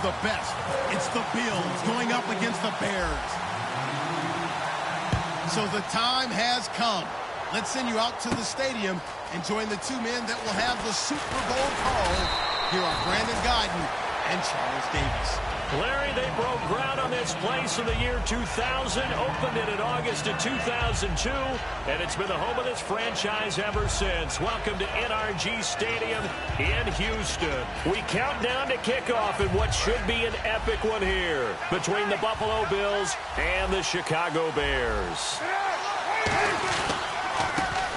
of the best. It's the Bills going up against the Bears. So the time has come. Let's send you out to the stadium and join the two men that will have the Super Bowl call. Here are Brandon Guyton and Charles Davis. Larry, they broke ground on this place in the year 2000, opened it in August of 2002, and it's been the home of this franchise ever since. Welcome to NRG Stadium in Houston. We count down to kickoff in what should be an epic one here between the Buffalo Bills and the Chicago Bears.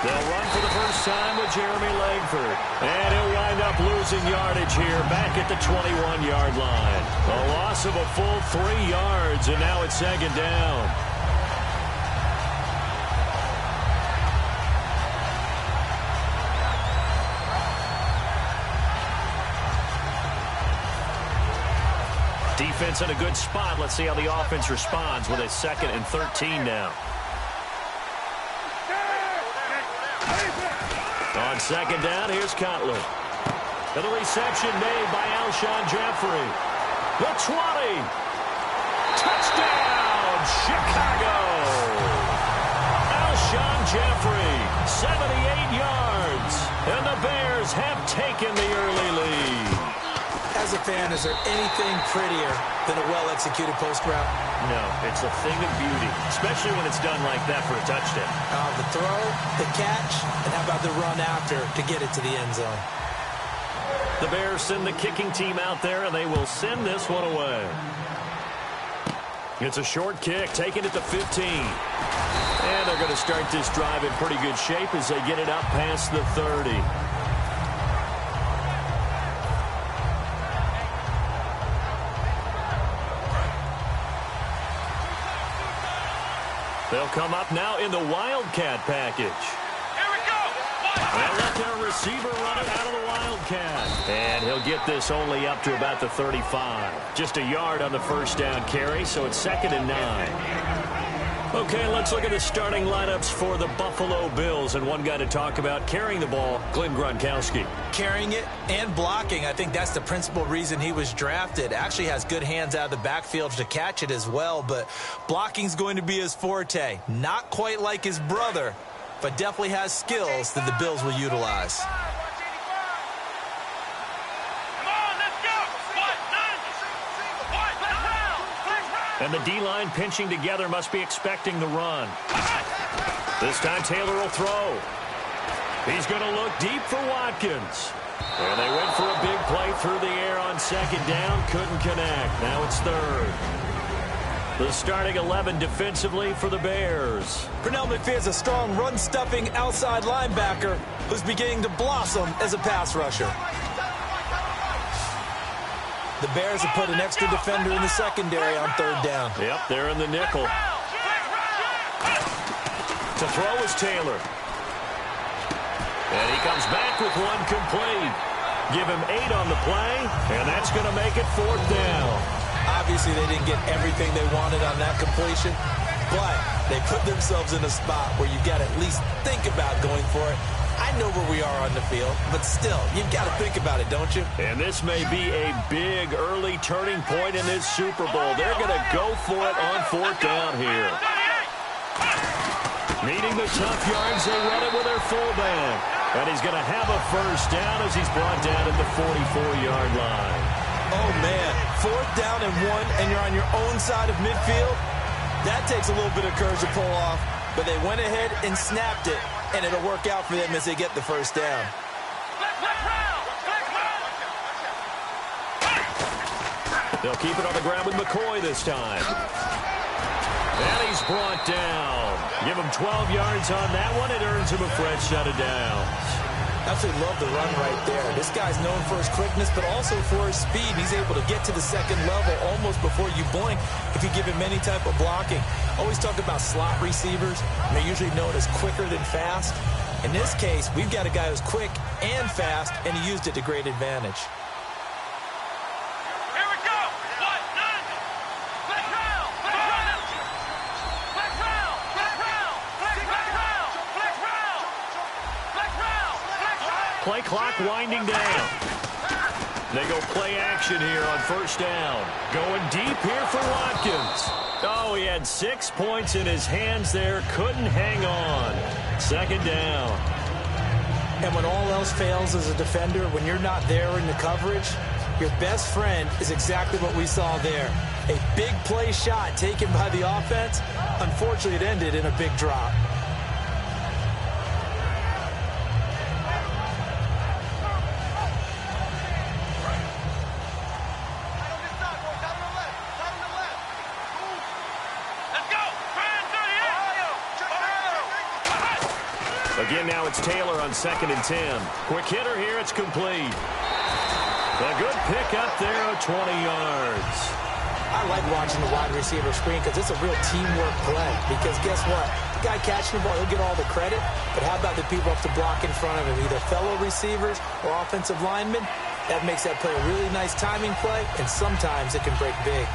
They'll run for the first time with Jeremy Langford. And he'll wind up losing yardage here back at the 21-yard line. A loss of a full 3 yards, and now it's second down. Defense in a good spot. Let's see how the offense responds with a 2nd and 13 now. On second down, here's Cutler. And the reception made by Alshon Jeffrey. The 20. Touchdown, Chicago. Alshon Jeffrey, 78 yards. And the Bears have taken the early lead. As a fan, is there anything prettier than a well-executed post route? No, it's a thing of beauty, especially when it's done like that for a touchdown. The throw, the catch, and how about the run after to get it to the end zone? The Bears send the kicking team out there, and they will send this one away. It's a short kick, taken at the 15. And they're going to start this drive in pretty good shape as they get it up past the 30. They'll come up now in the Wildcat package. Here we go. They'll let their receiver run it out of the Wildcat. And he'll get this only up to about the 35. Just a yard on the first down carry, so it's 2nd and 9. Okay, let's look at the starting lineups for the Buffalo Bills. And one guy to talk about carrying the ball, Glenn Gronkowski. Carrying it and blocking. I think that's the principal reason he was drafted. Actually has good hands out of the backfield to catch it as well. But blocking's going to be his forte. Not quite like his brother, but definitely has skills that the Bills will utilize. And the D-line pinching together must be expecting the run. This time Taylor will throw. He's going to look deep for Watkins. And they went for a big play through the air on second down. Couldn't connect. Now it's 3rd. The starting 11 defensively for the Bears. Pernell McPhee's a strong run-stuffing outside linebacker who's beginning to blossom as a pass rusher. The Bears have put an extra defender in the secondary on 3rd down. Yep, they're in the nickel. To throw is Taylor. And he comes back with one complete. Give him 8 on the play, and that's going to make it 4th down. Obviously, they didn't get everything they wanted on that completion, but they put themselves in a spot where you've got to at least think about going for it. I know where we are on the field, but still, you've got to think about it, don't you? And this may be a big early turning point in this Super Bowl. They're going to go for it on 4th down here. Needing the tough yards, they run it with their fullback. And he's going to have a first down as he's brought down at the 44-yard line. Oh, man, 4th down and 1, and you're on your own side of midfield? That takes a little bit of courage to pull off, but they went ahead and snapped it. And it'll work out for them as they get the first down. They'll keep it on the ground with McCoy this time. And he's brought down. Give him 12 yards on that one. It earns him a fresh set of downs. Absolutely love the run right there. This guy's known for his quickness, but also for his speed. He's able to get to the 2nd level almost before you blink if you give him any type of blocking. Always talk about slot receivers, and they're usually known as quicker than fast. In this case, we've got a guy who's quick and fast, and he used it to great advantage. Play clock winding down. They go play action here on first down. Going deep here for Watkins. Oh, he had 6 points in his hands there. Couldn't hang on. Second down. And when all else fails as a defender, when you're not there in the coverage, your best friend is exactly what we saw there. A big play shot taken by the offense. Unfortunately, it ended in a big drop. Again, now it's Taylor on 2nd and 10. Quick hitter here, it's complete. A good pick up there of 20 yards. I like watching the wide receiver screen because it's a real teamwork play. Because guess what? The guy catching the ball, he'll get all the credit. But how about the people up to block in front of him, either fellow receivers or offensive linemen? That makes that play a really nice timing play, and sometimes it can break big.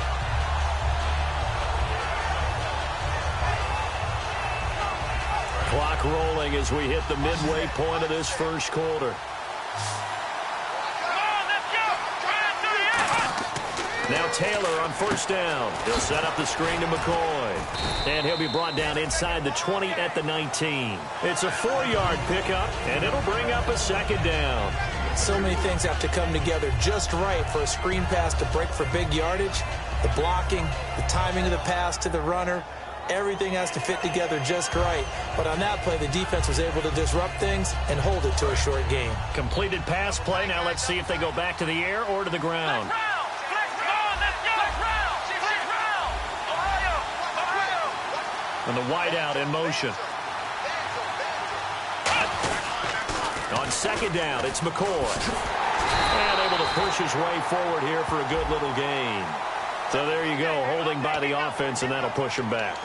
Clock rolling as we hit the midway point of this first quarter. Now Taylor on first down. He'll set up the screen to McCoy. And he'll be brought down inside the 20 at the 19. It's a 4-yard pickup, and it'll bring up a second down. So many things have to come together just right for a screen pass to break for big yardage. The blocking, the timing of the pass to the runner, everything has to fit together just right. But on that play, the defense was able to disrupt things and hold it to a short gain. Completed pass play. Now let's see if they go back to the air or to the ground. And the wideout in motion. On second down, it's McCoy. And able to push his way forward here for a good little gain. So there you go, holding by the offense, and that'll push him back.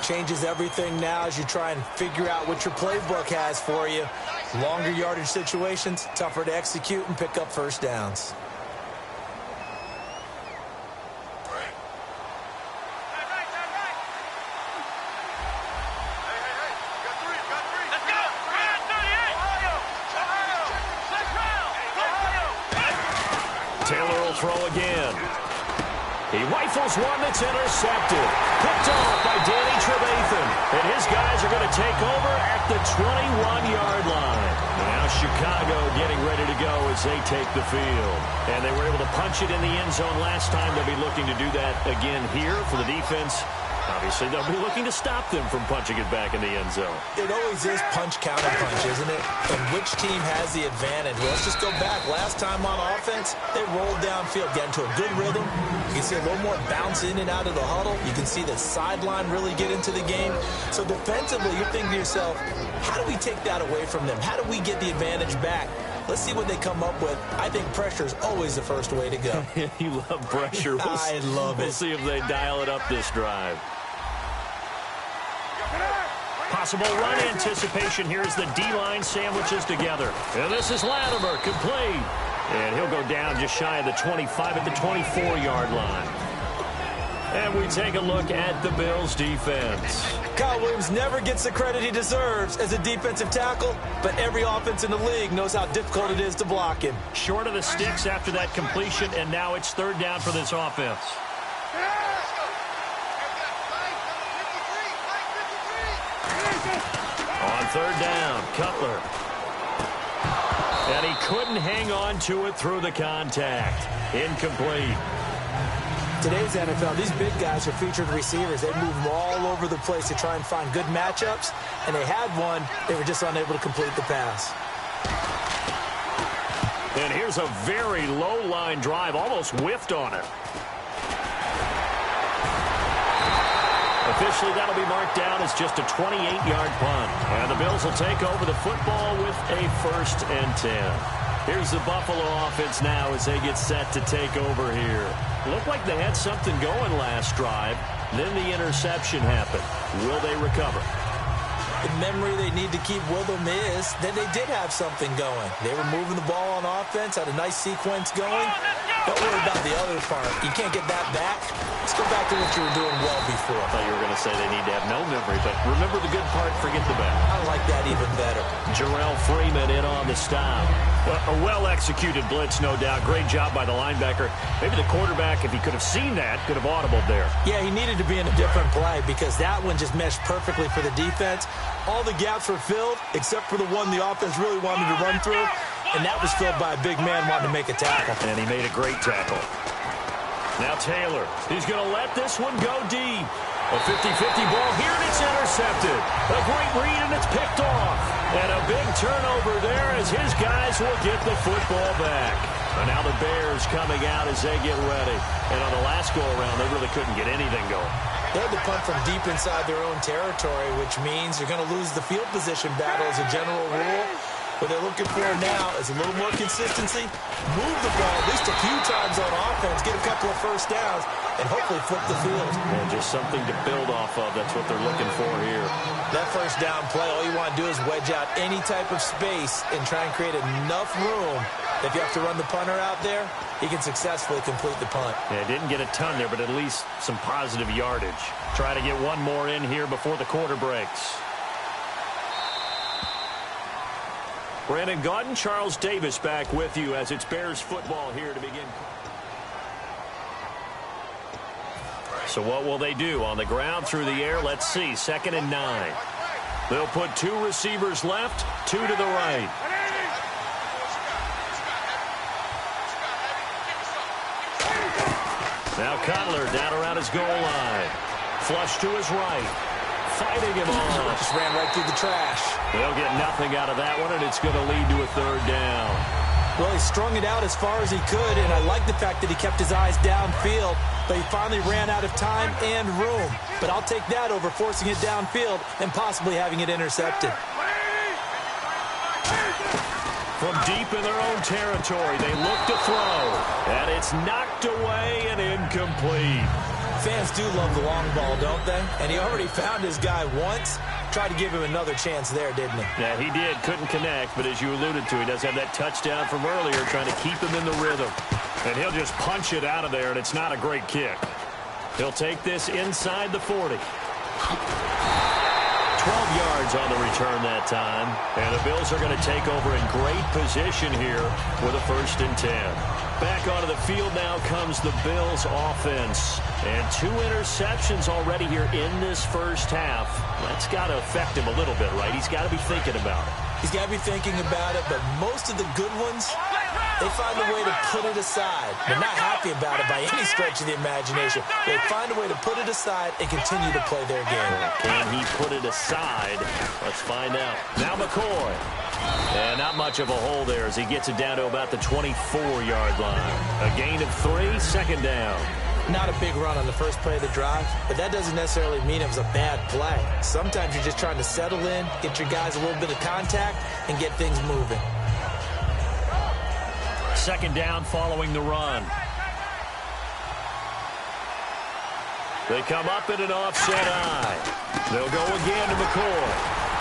Changes everything now as you try and figure out what your playbook has for you. Longer yardage situations, tougher to execute and pick up first downs. Taylor will throw again. He rifles one that's intercepted. Picked off by Danny Trevathan. And his guys are going to take over at the 21-yard line. Now Chicago getting ready to go as they take the field. And they were able to punch it in the end zone last time. They'll be looking to do that again here for the defense. Obviously, they'll be looking to stop them from punching it back in the end zone. It always is punch, counter punch, isn't it? And which team has the advantage? Well, let's just go back. Last time on offense, they rolled downfield, got into a good rhythm. You can see a little more bounce in and out of the huddle. You can see the sideline really get into the game. So defensively, you're thinking to yourself, how do we take that away from them? How do we get the advantage back? Let's see what they come up with. I think pressure is always the first way to go. You love pressure. I love it. We'll see if they dial it up this drive. Possible run anticipation. Here's the D-line sandwiches together. And this is Latimer, complete. And he'll go down just shy of the 25 at the 24-yard line. And we take a look at the Bills' defense. Kyle Williams never gets the credit he deserves as a defensive tackle, but every offense in the league knows how difficult it is to block him. Short of the sticks after that completion, and now it's third down for this offense. On third down, Cutler. And he couldn't hang on to it through the contact. Incomplete. Today's NFL, these big guys are featured receivers. They move them all over the place to try and find good matchups. And they had one. They were just unable to complete the pass. And here's a very low-line drive. Almost whiffed on it. Officially, that'll be marked down as just a 28-yard punt. And the Bills will take over the football with a 1st and 10. Here's the Buffalo offense now as they get set to take over here. Looked like they had something going last drive. Then the interception happened. Will they recover? The memory they need to keep with them is that they did have something going. They were moving the ball on offense, had a nice sequence going. Don't worry about the other part. You can't get that back. Let's go back to what you were doing well before. I thought you were going to say they need to have no memory, but remember the good part, forget the bad. I like that even better. Jarrell Freeman in on the stop. Well, a well-executed blitz, no doubt. Great job by the linebacker. Maybe the quarterback, if he could have seen that, could have audibled there. Yeah, he needed to be in a different play because that one just meshed perfectly for the defense. All the gaps were filled except for the one the offense really wanted to run through, and that was filled by a big man wanting to make a tackle. And he made a great tackle. Now Taylor, he's going to let this one go deep. A 50-50 ball here, and it's intercepted. A great read, and it's picked off. And a big turnover there as his guys will get the football back. And now the Bears coming out as they get ready. And on the last go-around, they really couldn't get anything going. They had to punt from deep inside their own territory, which means you're going to lose the field position battle as a general rule. What they're looking for now is a little more consistency, move the ball at least a few times on offense, get a couple of first downs, and hopefully flip the field. And just something to build off of. That's what they're looking for here. That first down play, all you want to do is wedge out any type of space and try and create enough room. If you have to run the punter out there, he can successfully complete the punt. Yeah, didn't get a ton there, but at least some positive yardage. Try to get one more in here before the quarter breaks. Brandon Gaudin, Charles Davis back with you as it's Bears football here to begin. So what will they do? On the ground, through the air, let's see. 2nd and 9. They'll put 2 receivers left, 2 to the right. Now Cutler down around his goal line. Flush to his right. Fighting him on. Just ran right through the trash. They'll get nothing out of that one, and it's going to lead to a 3rd down. Well, he strung it out as far as he could, and I like the fact that he kept his eyes downfield, but he finally ran out of time and room. But I'll take that over forcing it downfield and possibly having it intercepted. From deep in their own territory, they look to throw, and it's knocked away and incomplete. Fans do love the long ball, don't they? And he already found his guy once. Tried to give him another chance there, didn't he? Yeah, he did. Couldn't connect, but as you alluded to, he does have that touchdown from earlier, trying to keep him in the rhythm. And he'll just punch it out of there, and it's not a great kick. He'll take this inside the 40. 12 yards on the return that time. And the Bills are going to take over in great position here with a 1st and 10. Back onto the field now comes the Bills offense. And 2 interceptions already here in this first half. That's got to affect him a little bit, right? He's got to be thinking about it. He's got to be thinking about it, but most of the good ones, they find a way to put it aside. They're not happy about it by any stretch of the imagination. They find a way to put it aside and continue to play their game. Can he put it aside? Let's find out. Now McCoy. And not much of a hole there as he gets it down to about the 24-yard line. A gain of 3, 2nd down. Not a big run on the first play of the drive, but that doesn't necessarily mean it was a bad play. Sometimes you're just trying to settle in, get your guys a little bit of contact, and get things moving. 2nd down following the run. They come up in an offset eye. They'll go again to McCoy.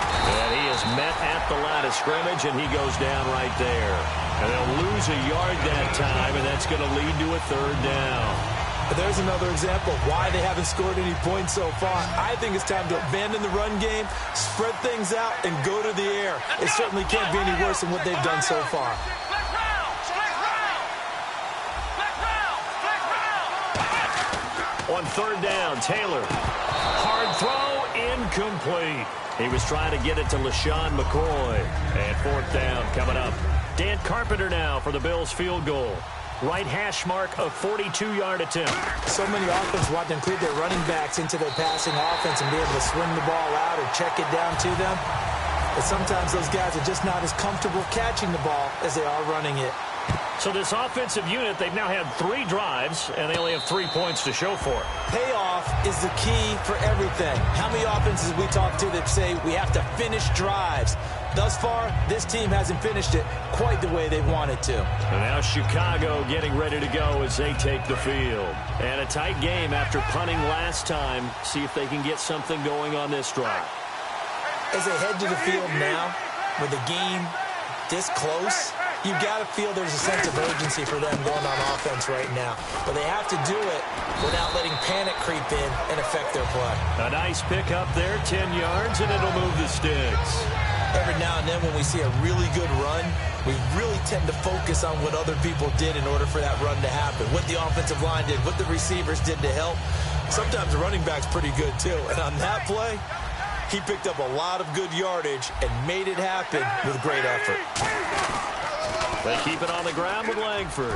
And he is met at the line of scrimmage, and he goes down right there. And they'll lose a yard that time, and that's going to lead to a 3rd down. But there's another example of why they haven't scored any points so far. I think it's time to abandon the run game, spread things out, and go to the air. It certainly can't be any worse than what they've done so far. On 3rd down, Taylor. Hard throw, incomplete. He was trying to get it to LaShawn McCoy. And 4th down coming up. Dan Carpenter now for the Bills field goal. Right hash mark of 42-yard attempt. So many offenses want to include their running backs into their passing offense and be able to swing the ball out or check it down to them. But sometimes those guys are just not as comfortable catching the ball as they are running it. So this offensive unit, they've now had 3 drives, and they only have 3 points to show for it. Payoff is the key for everything. How many offenses we talk to that say we have to finish drives? Thus far, this team hasn't finished it quite the way they wanted to. And now Chicago getting ready to go as they take the field. And a tight game after punting last time. See if they can get something going on this drive. As they head to the field now, with the game this close, You've got to feel there's a sense of urgency for them going on offense right now. But they have to do it without letting panic creep in and affect their play. A nice pick up there, 10 yards, and it'll move the sticks. Every now and then when we see a really good run, we really tend to focus on what other people did in order for that run to happen, what the offensive line did, what the receivers did to help. Sometimes the running back's pretty good, too. And on that play, he picked up a lot of good yardage and made it happen with great effort. They keep it on the ground with Langford.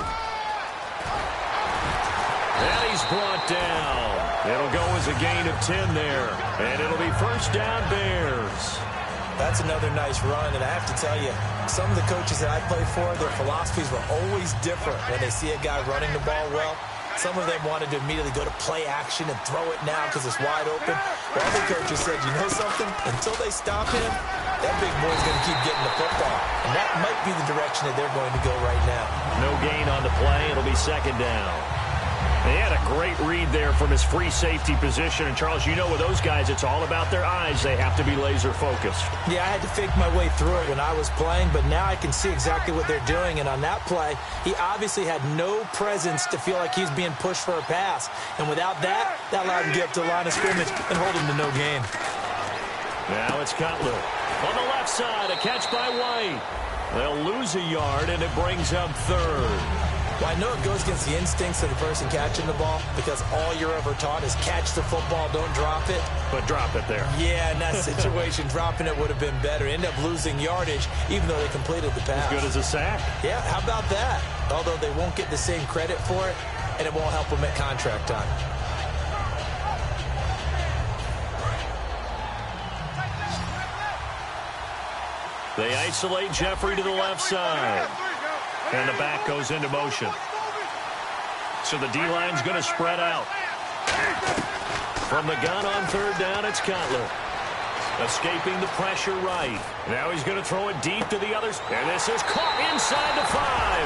And he's brought down. It'll go as a gain of 10 there. And it'll be first down Bears. That's another nice run, and I have to tell you, some of the coaches that I play for, their philosophies were always different when they see a guy running the ball well. Some of them wanted to immediately go to play action and throw it now because it's wide open. While other coaches said, you know something? Until they stop him, that big boy's going to keep getting the football. And that might be the direction that they're going to go right now. No gain on the play. It'll be second down. They had a great read there from his free safety position. And, Charles, you know with those guys, it's all about their eyes. They have to be laser-focused. Yeah, I had to fake my way through it when I was playing, but now I can see exactly what they're doing. And on that play, he obviously had no presence to feel like he's being pushed for a pass. And without that, that allowed him to get up to the line of scrimmage and hold him to no gain. Now it's Cutler. On the left side, a catch by White. They'll lose a yard, and it brings up third. Well, I know it goes against the instincts of the person catching the ball because all you're ever taught is catch the football, don't drop it. But drop it there. Yeah, in that situation, dropping it would have been better. End up losing yardage, even though they completed the pass. As good as a sack. Yeah, how about that? Although they won't get the same credit for it, and it won't help them at contract time. They isolate Jeffrey to the left side. And the back goes into motion. So the D-line's going to spread out. From the gun on third down, it's Cutler. Escaping the pressure right. Now he's going to throw it deep to the others. And this is caught inside the 5.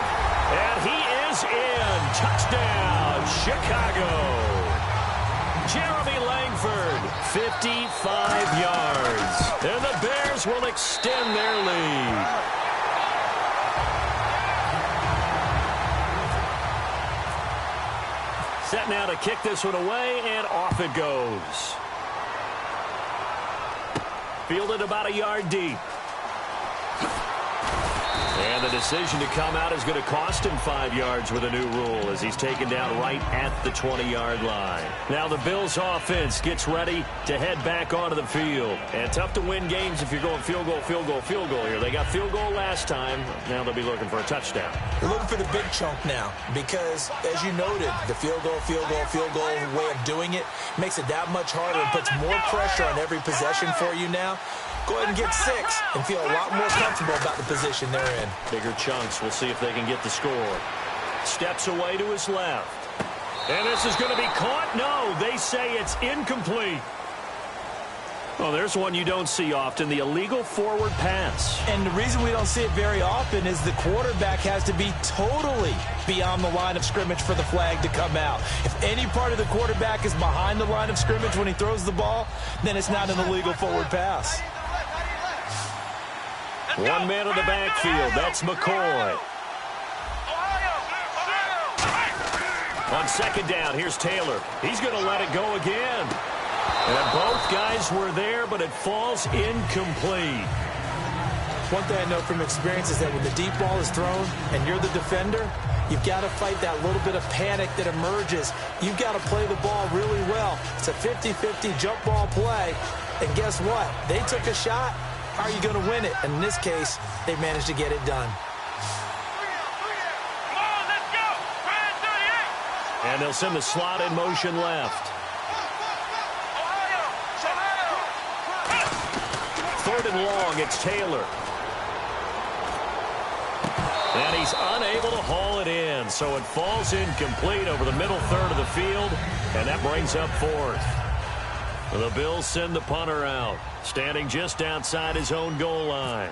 And he is in. Touchdown, Chicago. Jeremy Langford, 55 yards. And the Bears will extend their lead. Set now to kick this one away, and off it goes. Fielded about a yard deep. And the decision to come out is going to cost him 5 yards with a new rule as he's taken down right at the 20-yard line. Now the Bills offense gets ready to head back onto the field. And tough to win games if you're going field goal, field goal, field goal here. They got field goal last time. Now they'll be looking for a touchdown. They're looking for the big chunk now because, as you noted, the field goal way of doing it makes it that much harder and puts more pressure on every possession for you now. Go ahead and get 6 and feel a lot more comfortable about the position they're in. Bigger chunks. We'll see if they can get the score. Steps away to his left. And this is going to be caught. No, they say it's incomplete. Well, there's one you don't see often, the illegal forward pass. And the reason we don't see it very often is the quarterback has to be totally beyond the line of scrimmage for the flag to come out. If any part of the quarterback is behind the line of scrimmage when he throws the ball, then it's not an illegal forward pass. 1 man in the backfield. That's McCoy. On second down, here's Taylor. He's going to let it go again. And both guys were there, but it falls incomplete. One thing I know from experience is that when the deep ball is thrown and you're the defender, you've got to fight that little bit of panic that emerges. You've got to play the ball really well. It's a 50-50 jump ball play. And guess what? They took a shot. How are you going to win it? And in this case, they managed to get it done. And they'll send the slot in motion left. Third and long, it's Taylor. And he's unable to haul it in, so it falls incomplete over the middle third of the field, and that brings up fourth. The Bills send the punter out, standing just outside his own goal line.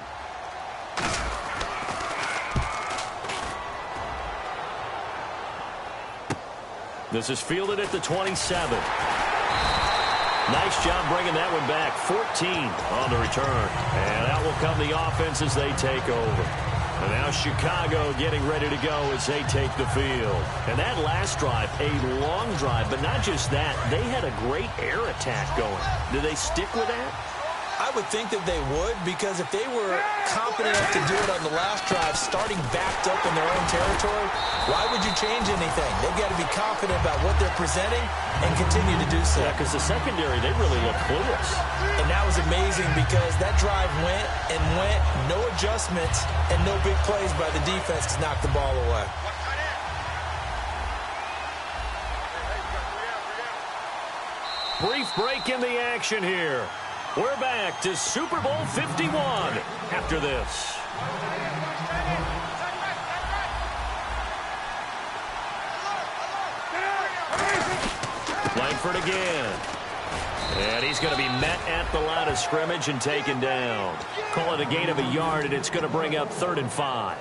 This is fielded at the 27. Nice job bringing that one back. 14 on the return. And out will come the offense as they take over. And now Chicago getting ready to go as they take the field. And that last drive, a long drive, but not just that. They had a great air attack going. Do they stick with that? I would think that they would, because if they were confident enough to do it on the last drive, starting backed up in their own territory, why would you change anything? They've got to be confident about what they're presenting and continue to do so. Yeah, because the secondary, they really look clueless. And that was amazing because that drive went and went, no adjustments, and no big plays by the defense to knock the ball away. Brief break in the action here. We're back to Super Bowl 51 after this. Langford again. And he's going to be met at the line of scrimmage and taken down. Call it a gain of a yard, and it's going to bring up 3rd and 5.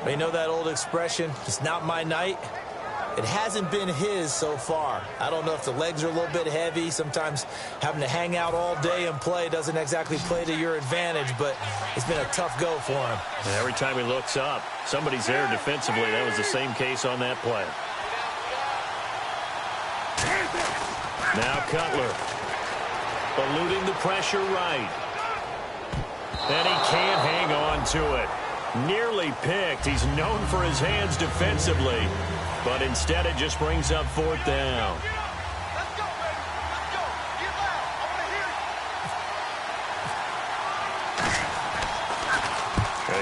You know that old expression, it's not my night? It hasn't been his so far. I don't know if the legs are a little bit heavy. Sometimes having to hang out all day and play doesn't exactly play to your advantage, but it's been a tough go for him. And every time he looks up, somebody's there defensively. That was the same case on that play. Now Cutler. Eluding the pressure right. And he can't hang on to it. Nearly picked. He's known for his hands defensively. But instead it just brings up 4th down.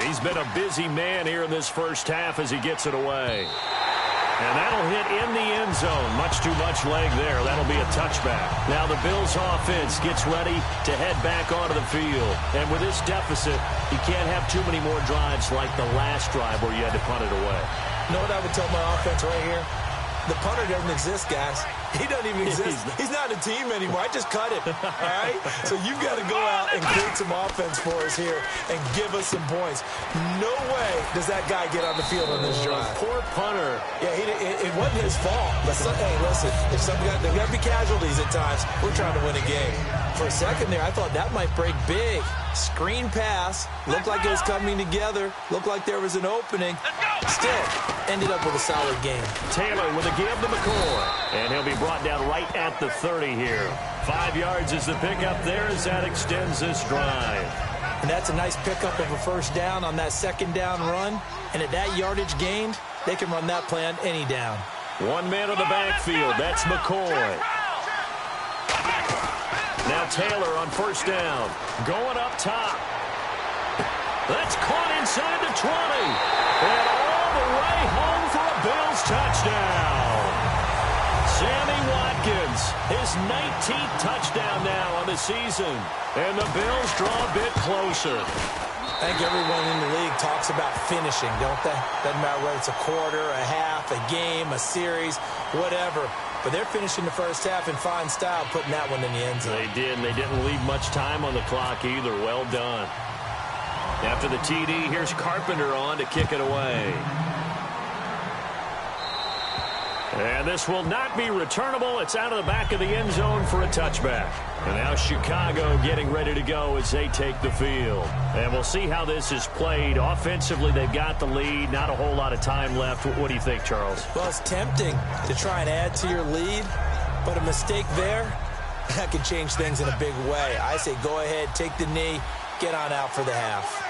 He's been a busy man here in this first half as he gets it away. And that'll hit in the end zone. Much too much leg there. That'll be a touchback. Now the Bills offense gets ready to head back onto the field. And with this deficit, you can't have too many more drives like the last drive where you had to punt it away. You know what I would tell my offense right here? The punter doesn't exist, guys. He doesn't even exist. He's not a team anymore. I just cut it, all right? So you've got to go out and create some offense for us here and give us some points. No way does that guy get on the field on this drive. Poor punter. Yeah, it wasn't his fault. But hey, listen, if there got to be casualties at times, we're trying to win a game. For a second there, I thought that might break big. Screen pass. Looked like it was coming together. Looked like there was an opening. Still, ended up with a solid game. Taylor with a give to McCoy. And he'll be brought down right at the 30 here. 5 yards is the pickup there as that extends this drive. And that's a nice pickup of a first down on that second down run. And at that yardage gained, they can run that play on any down. 1 man in the backfield. That's McCoy. Now Taylor on first down. Going up top. That's caught inside the 20. And all the way home for a Bills touchdown. Sammy Watkins, his 19th touchdown now on the season. And the Bills draw a bit closer. I think everyone in the league talks about finishing, don't they? Doesn't matter whether it's a quarter, a half, a game, a series, whatever. But they're finishing the first half in fine style, putting that one in the end zone. They did, and they didn't leave much time on the clock either. Well done. After the TD, here's Carpenter on to kick it away. And this will not be returnable. It's out of the back of the end zone for a touchback. And now Chicago getting ready to go as they take the field. And we'll see how this is played. Offensively, they've got the lead. Not a whole lot of time left. What do you think, Charles? Well, it's tempting to try and add to your lead, but a mistake there, that could change things in a big way. I say go ahead, take the knee, get on out for the half.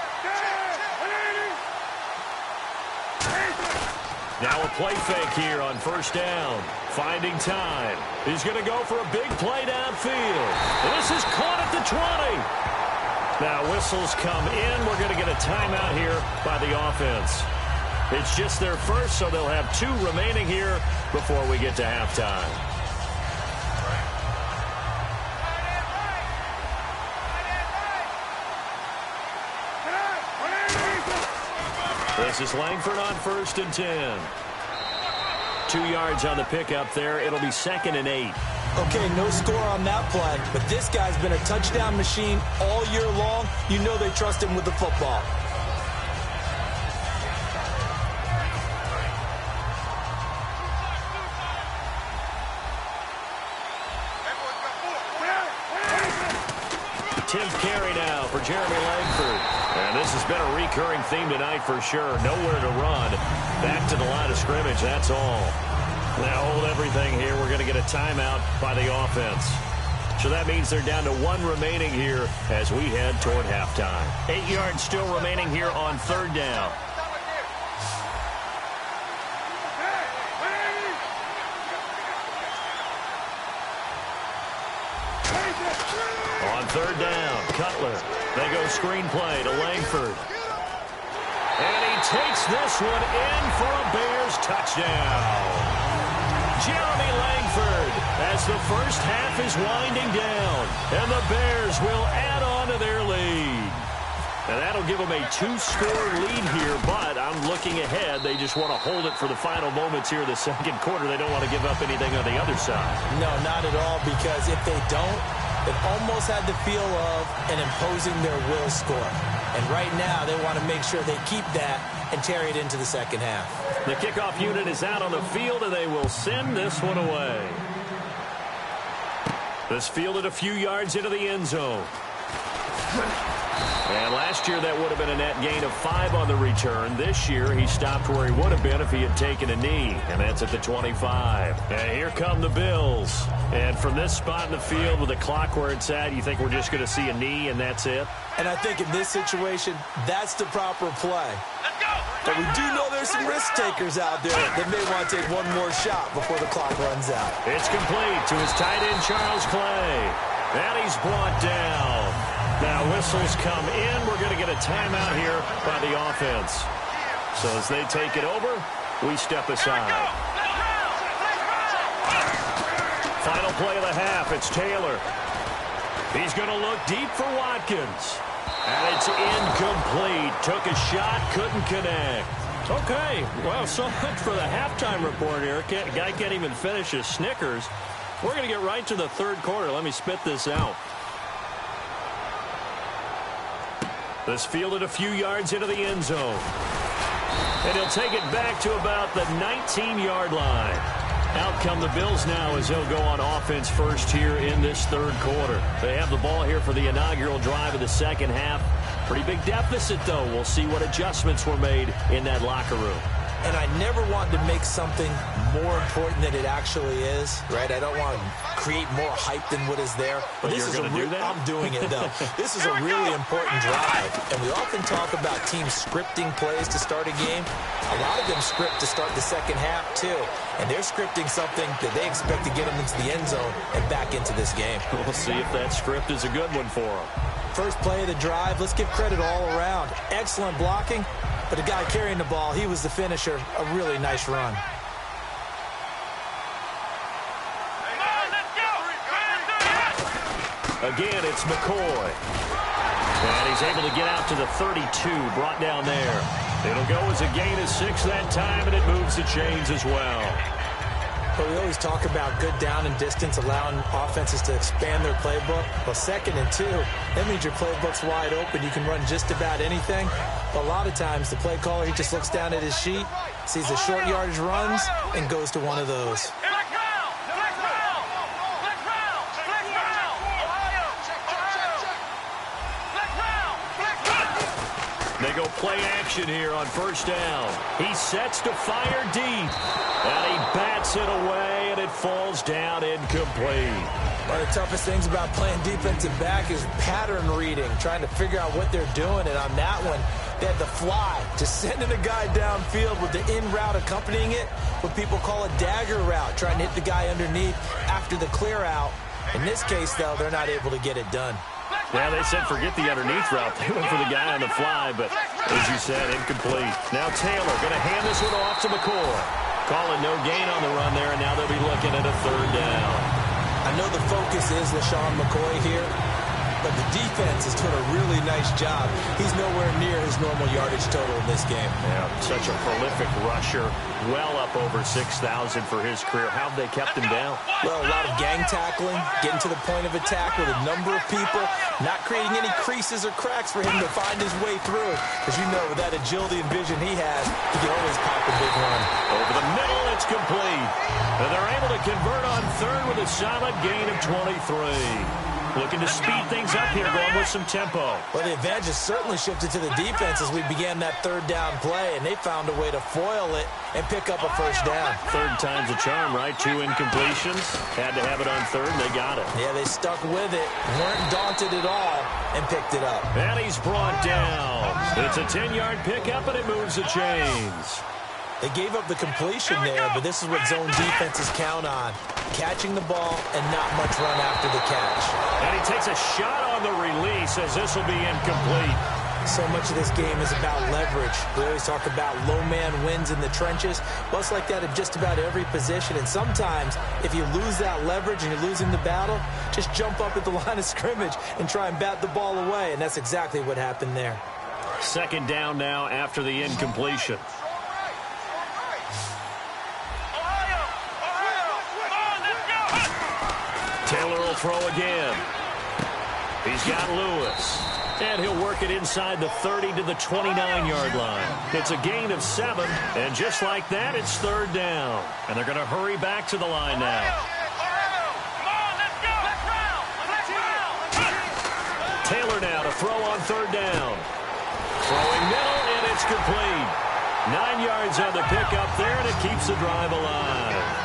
Now a play fake here on first down. Finding time. He's going to go for a big play downfield. This is caught at the 20. Now whistles come in. We're going to get a timeout here by the offense. It's just their first, so they'll have 2 remaining here before we get to halftime. This is Langford on first and 10. 2 yards on the pickup there. It'll be 2nd and 8. Okay, no score on that play, but this guy's been a touchdown machine all year long. You know they trust him with the football. Tim carry now for Jeremy Langford. And This has been a recurring theme tonight for sure. Nowhere to run. Back to the line of scrimmage, that's all. Now hold everything here. We're going to get a timeout by the offense. So that means they're down to 1 remaining here as we head toward halftime. 8 yards still remaining here on 3rd down. On 3rd down, Cutler. They go screenplay to Langford. And he takes this one in for a Bears touchdown. Jeremy Langford as the first half is winding down. And the Bears will add on to their lead. And that'll give them a 2-score lead here, but I'm looking ahead. They just want to hold it for the final moments here in the 2nd quarter. They don't want to give up anything on the other side. No, not at all, because if they don't, it almost had the feel of an imposing their will score. And right now, they want to make sure they keep that and carry it into the 2nd half. The kickoff unit is out on the field, and they will send this one away. This fielded a few yards into the end zone. And last year, that would have been a net gain of 5 on the return. This year, he stopped where he would have been if he had taken a knee, and that's at the 25. And here come the Bills. And from this spot in the field with the clock where it's at, you think we're just going to see a knee and that's it? And I think in this situation, that's the proper play. But we do know there's some risk takers out there that may want to take one more shot before the clock runs out. It's complete to his tight end, Charles Clay. And he's brought down. Now whistles come in. We're going to get a timeout here by the offense. So as they take it over, we step aside. Final play of the half. It's Taylor. He's going to look deep for Watkins. And it's incomplete. Took a shot, couldn't connect. Okay, well, so much for the halftime report here. Guy can't even finish his Snickers. We're going to get right to the 3rd quarter. Let me spit this out. This fielded a few yards into the end zone. And he'll take it back to about the 19-yard line. Out come the Bills now as they'll go on offense first here in this 3rd quarter. They have the ball here for the inaugural drive of the 2nd half. Pretty big deficit, though. We'll see what adjustments were made in that locker room. And I never want to make something more important than it actually is, right? I don't want to create more hype than what is there. But this is going to do that? I'm doing it, though. This is a really important drive. And we often talk about teams scripting plays to start a game. A lot of them script to start the 2nd half, too. And they're scripting something that they expect to get them into the end zone and back into this game. We'll see if that script is a good one for them. First play of the drive, let's give credit all around. Excellent blocking. But the guy carrying the ball, he was the finisher. A really nice run. Again, it's McCoy. And he's able to get out to the 32, brought down there. It'll go as a gain of 6 that time, and it moves the chains as well. But we always talk about good down and distance, allowing offenses to expand their playbook. Well, 2nd and 2, that means your playbook's wide open. You can run just about anything. But a lot of times, the play caller, he just looks down at his sheet, sees the short yardage runs, and goes to one of those. They go play action here on 1st down. He sets to fire deep. And he bats it away, and it falls down incomplete. One of the toughest things about playing defensive back is pattern reading, trying to figure out what they're doing. And on that one, they had the fly, just sending a guy downfield with the in route accompanying it, what people call a dagger route, trying to hit the guy underneath after the clear out. In this case, though, they're not able to get it done. Well, they said forget the underneath route. They went for the guy on the fly, but as you said, incomplete. Now Taylor going to hand this one off to McCoy. Calling no gain on the run there, and now they'll be looking at a 3rd down. I know the focus is LaShawn McCoy here, but the defense has done a really nice job. He's nowhere near his normal yardage total in this game. Yeah, such a prolific rusher, well up over 6,000 for his career. How have they kept him down? Well, a lot of gang tackling, getting to the point of attack with a number of people, not creating any creases or cracks for him to find his way through. As you know, with that agility and vision he has, he can always pop a big run. Over the middle, it's complete. And they're able to convert on 3rd with a solid gain of 23. looking to speed things up here, going with some tempo. Well, the advantage has certainly shifted to the defense as we began that third down play, and they found a way to foil it and pick up a first down. Third time's a charm, right? 2 incompletions. Had to have it on third, and they got it. Yeah, they stuck with it, weren't daunted at all, and picked it up. And he's brought down. It's a 10-yard pickup, and it moves the chains. They gave up the completion there, but this is what zone defenses count on. Catching the ball and not much run after the catch. And he takes a shot on the release as this will be incomplete. So much of this game is about leverage. We always talk about low man wins in the trenches. Well, it's like that at just about every position. And sometimes, if you lose that leverage and you're losing the battle, just jump up at the line of scrimmage and try and bat the ball away. And that's exactly what happened there. Second down now after the incompletion. Taylor will throw again. He's got Lewis. And he'll work it inside the 30 to the 29-yard line. It's a gain of 7, and just like that, it's third down. And they're going to hurry back to the line now. Taylor now to throw on third down. Throwing middle, and it's complete. 9 yards on the pickup there, and it keeps the drive alive.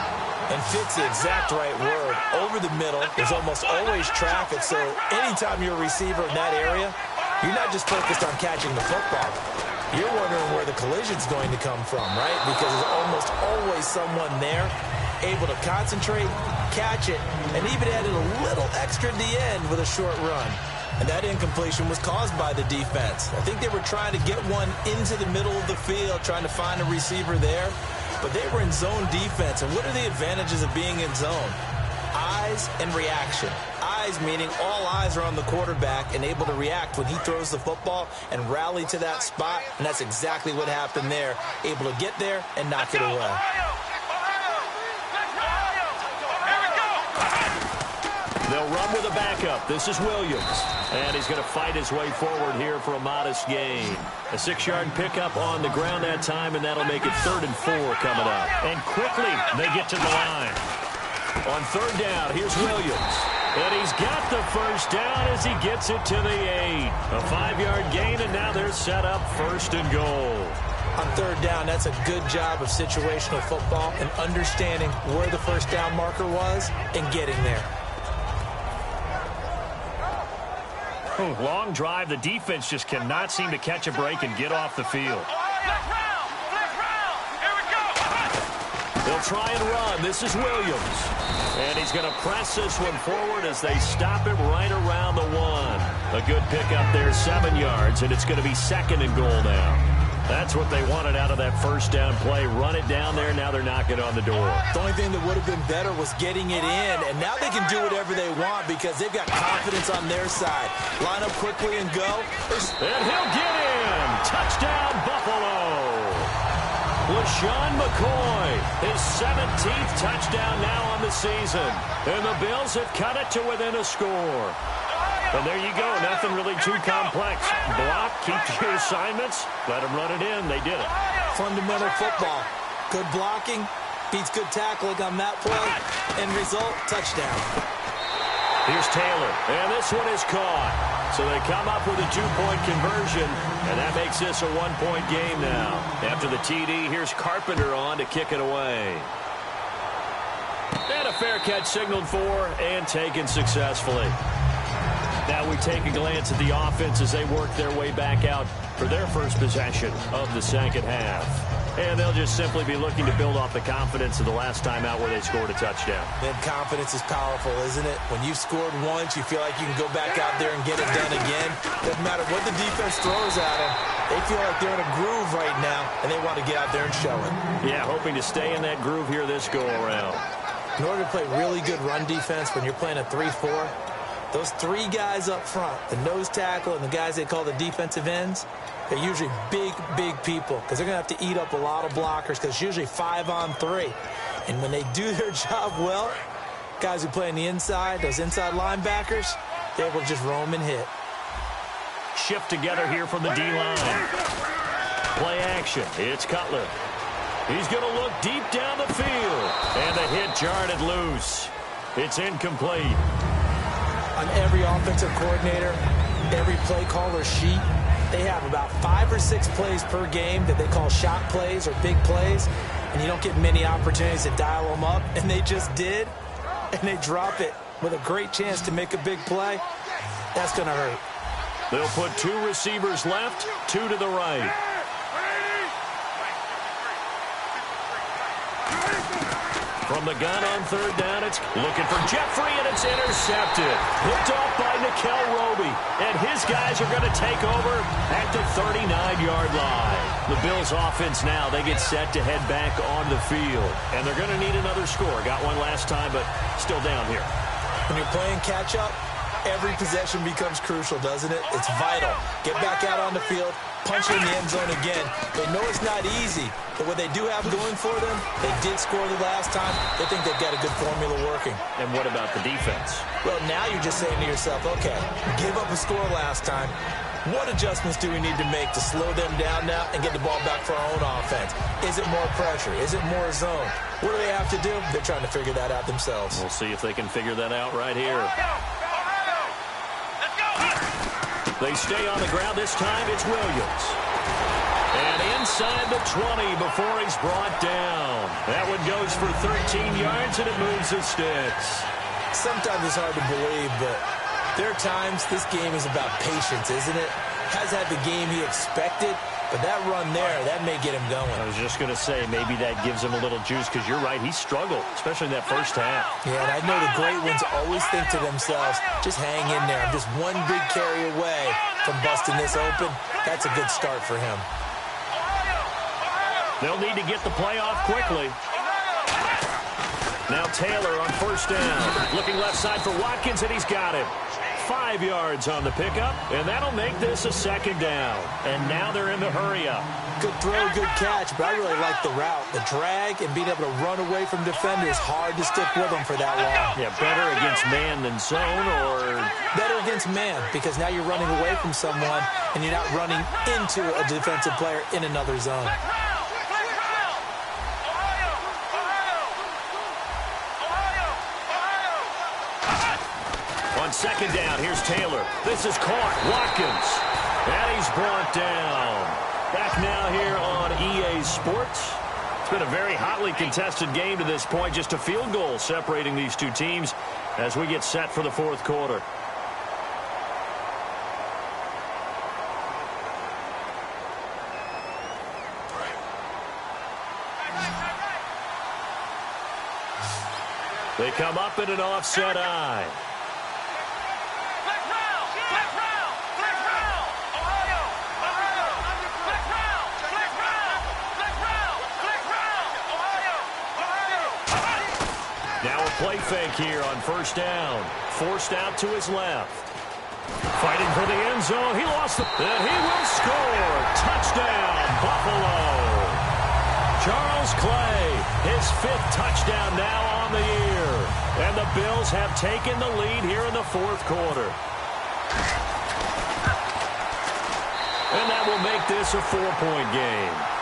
And fits the exact right word. Over the middle, there's almost always traffic, so anytime you're a receiver in that area, you're not just focused on catching the football. You're wondering where the collision's going to come from, right? Because there's almost always someone there able to concentrate, catch it, and even added a little extra at the end with a short run. And that incompletion was caused by the defense. I think they were trying to get one into the middle of the field, trying to find a receiver there. But they were in zone defense. And what are the advantages of being in zone? Eyes and reaction. Eyes meaning all eyes are on the quarterback and able to react when he throws the football and rally to that spot. And that's exactly what happened there. Able to get there and knock it away. They'll run with a backup. This is Williams. And he's going to fight his way forward here for a modest gain. A 6-yard pickup on the ground that time, and that'll make it 3rd and 4 coming up. And quickly, they get to the line. On third down, here's Williams. And he's got the first down as he gets it to the 8. A 5-yard gain, and now they're set up 1st and goal. On third down, that's a good job of situational football and understanding where the first down marker was and getting there. Long drive. The defense just cannot seem to catch a break and get off the field. They'll try and run. This is Williams. And he's going to press this one forward as they stop it right around the 1. A good pickup there, 7 yards, and it's going to be 2nd and goal now. That's what they wanted out of that first down play. Run it down there. Now they're knocking on the door. The only thing that would have been better was getting it in, and now they can do whatever they want because they've got confidence on their side. Line up quickly and go. And he'll get in. Touchdown, Buffalo. LaShawn McCoy, his 17th touchdown now on the season. And the Bills have cut it to within a score. And there you go. Nothing really too complex. Block, keep your assignments, let them run it in. They did it. Fundamental football. Good blocking beats good tackling on that play. End result, touchdown. Here's Taylor, and this one is caught. So they come up with a 2-point conversion, and that makes this a 1-point game now. After the TD, here's Carpenter on to kick it away. And a fair catch signaled for and taken successfully. Now we take a glance at the offense as they work their way back out for their first possession of the second half. And they'll just simply be looking to build off the confidence of the last time out where they scored a touchdown. And confidence is powerful, isn't it? When you've scored once, you feel like you can go back out there and get it done again. Doesn't matter what the defense throws at them. They feel like they're in a groove right now, and they want to get out there and show it. Yeah, hoping to stay in that groove here this go-around. In order to play really good run defense when you're playing a 3-4, those 3 guys up front, the nose tackle and the guys they call the defensive ends, they're usually big, big people because they're going to have to eat up a lot of blockers because it's usually 5-on-3. And when they do their job well, guys who play on the inside, those inside linebackers, they're able to just roam and hit. Shift together here from the D-line. Play action. It's Cutler. He's going to look deep down the field. And the hit jarred it loose. It's incomplete. on every offensive coordinator, every play caller sheet, they have about 5 or 6 plays per game that they call shot plays or big plays, and you don't get many opportunities to dial them up, and they just did, and they drop it with a great chance to make a big play. That's going to hurt. They'll put 2 receivers left, 2 to the right. From the gun on 3rd down, it's looking for Jeffrey, and it's intercepted. Picked off by Nikel Roby, and his guys are going to take over at the 39-yard line. The Bills' offense now, they get set to head back on the field, and they're going to need another score. Got one last time, but still down here. When you're playing catch-up, every possession becomes crucial, doesn't it? It's vital. Get back out on the field, punch in the end zone again. They know it's not easy, but what they do have going for them, they did score the last time. They think they've got a good formula working. And what about the defense? Well, now you're just saying to yourself, okay, give up a score last time. What adjustments do we need to make to slow them down now and get the ball back for our own offense? Is it more pressure? Is it more zone? What do they have to do? They're trying to figure that out themselves. We'll see if they can figure that out right here. They stay on the ground. This time it's Williams. And inside the 20 before he's brought down. That one goes for 13 yards, and it moves the sticks. Sometimes it's hard to believe, but there are times this game is about patience, isn't it? Has had the game he expected, but that run there, that may get him going. I was just going to say, maybe that gives him a little juice, because you're right, he struggled, especially in that first half. Yeah, and I know the great ones always think to themselves, just hang in there. I'm just one big carry away from busting this open. That's a good start for him. They'll need to get the play off quickly. Now Taylor on 1st down. Looking left side for Watkins, and he's got him. 5 yards on the pickup, and that'll make this a 2nd down. And now they're in the hurry-up. Good throw, good catch, but I really like the route. The drag and being able to run away from defenders, hard to stick with them for that long. Yeah, better against man than zone, or? Better against man, because now you're running away from someone, and you're not running into a defensive player in another zone. On 2nd down, here's Taylor. This is caught. Watkins. And he's brought down. Back now here on EA Sports. It's been a very hotly contested game to this point. Just a field goal separating these two teams as we get set for the 4th quarter. They come up in an offset eye. Now a play fake here on 1st down. Forced out to his left. Fighting for the end zone. He lost the... And he will score. Touchdown, Buffalo. Charles Clay, his 5th touchdown now on the year. And the Bills have taken the lead here in the 4th quarter. And that will make this a 4-point game.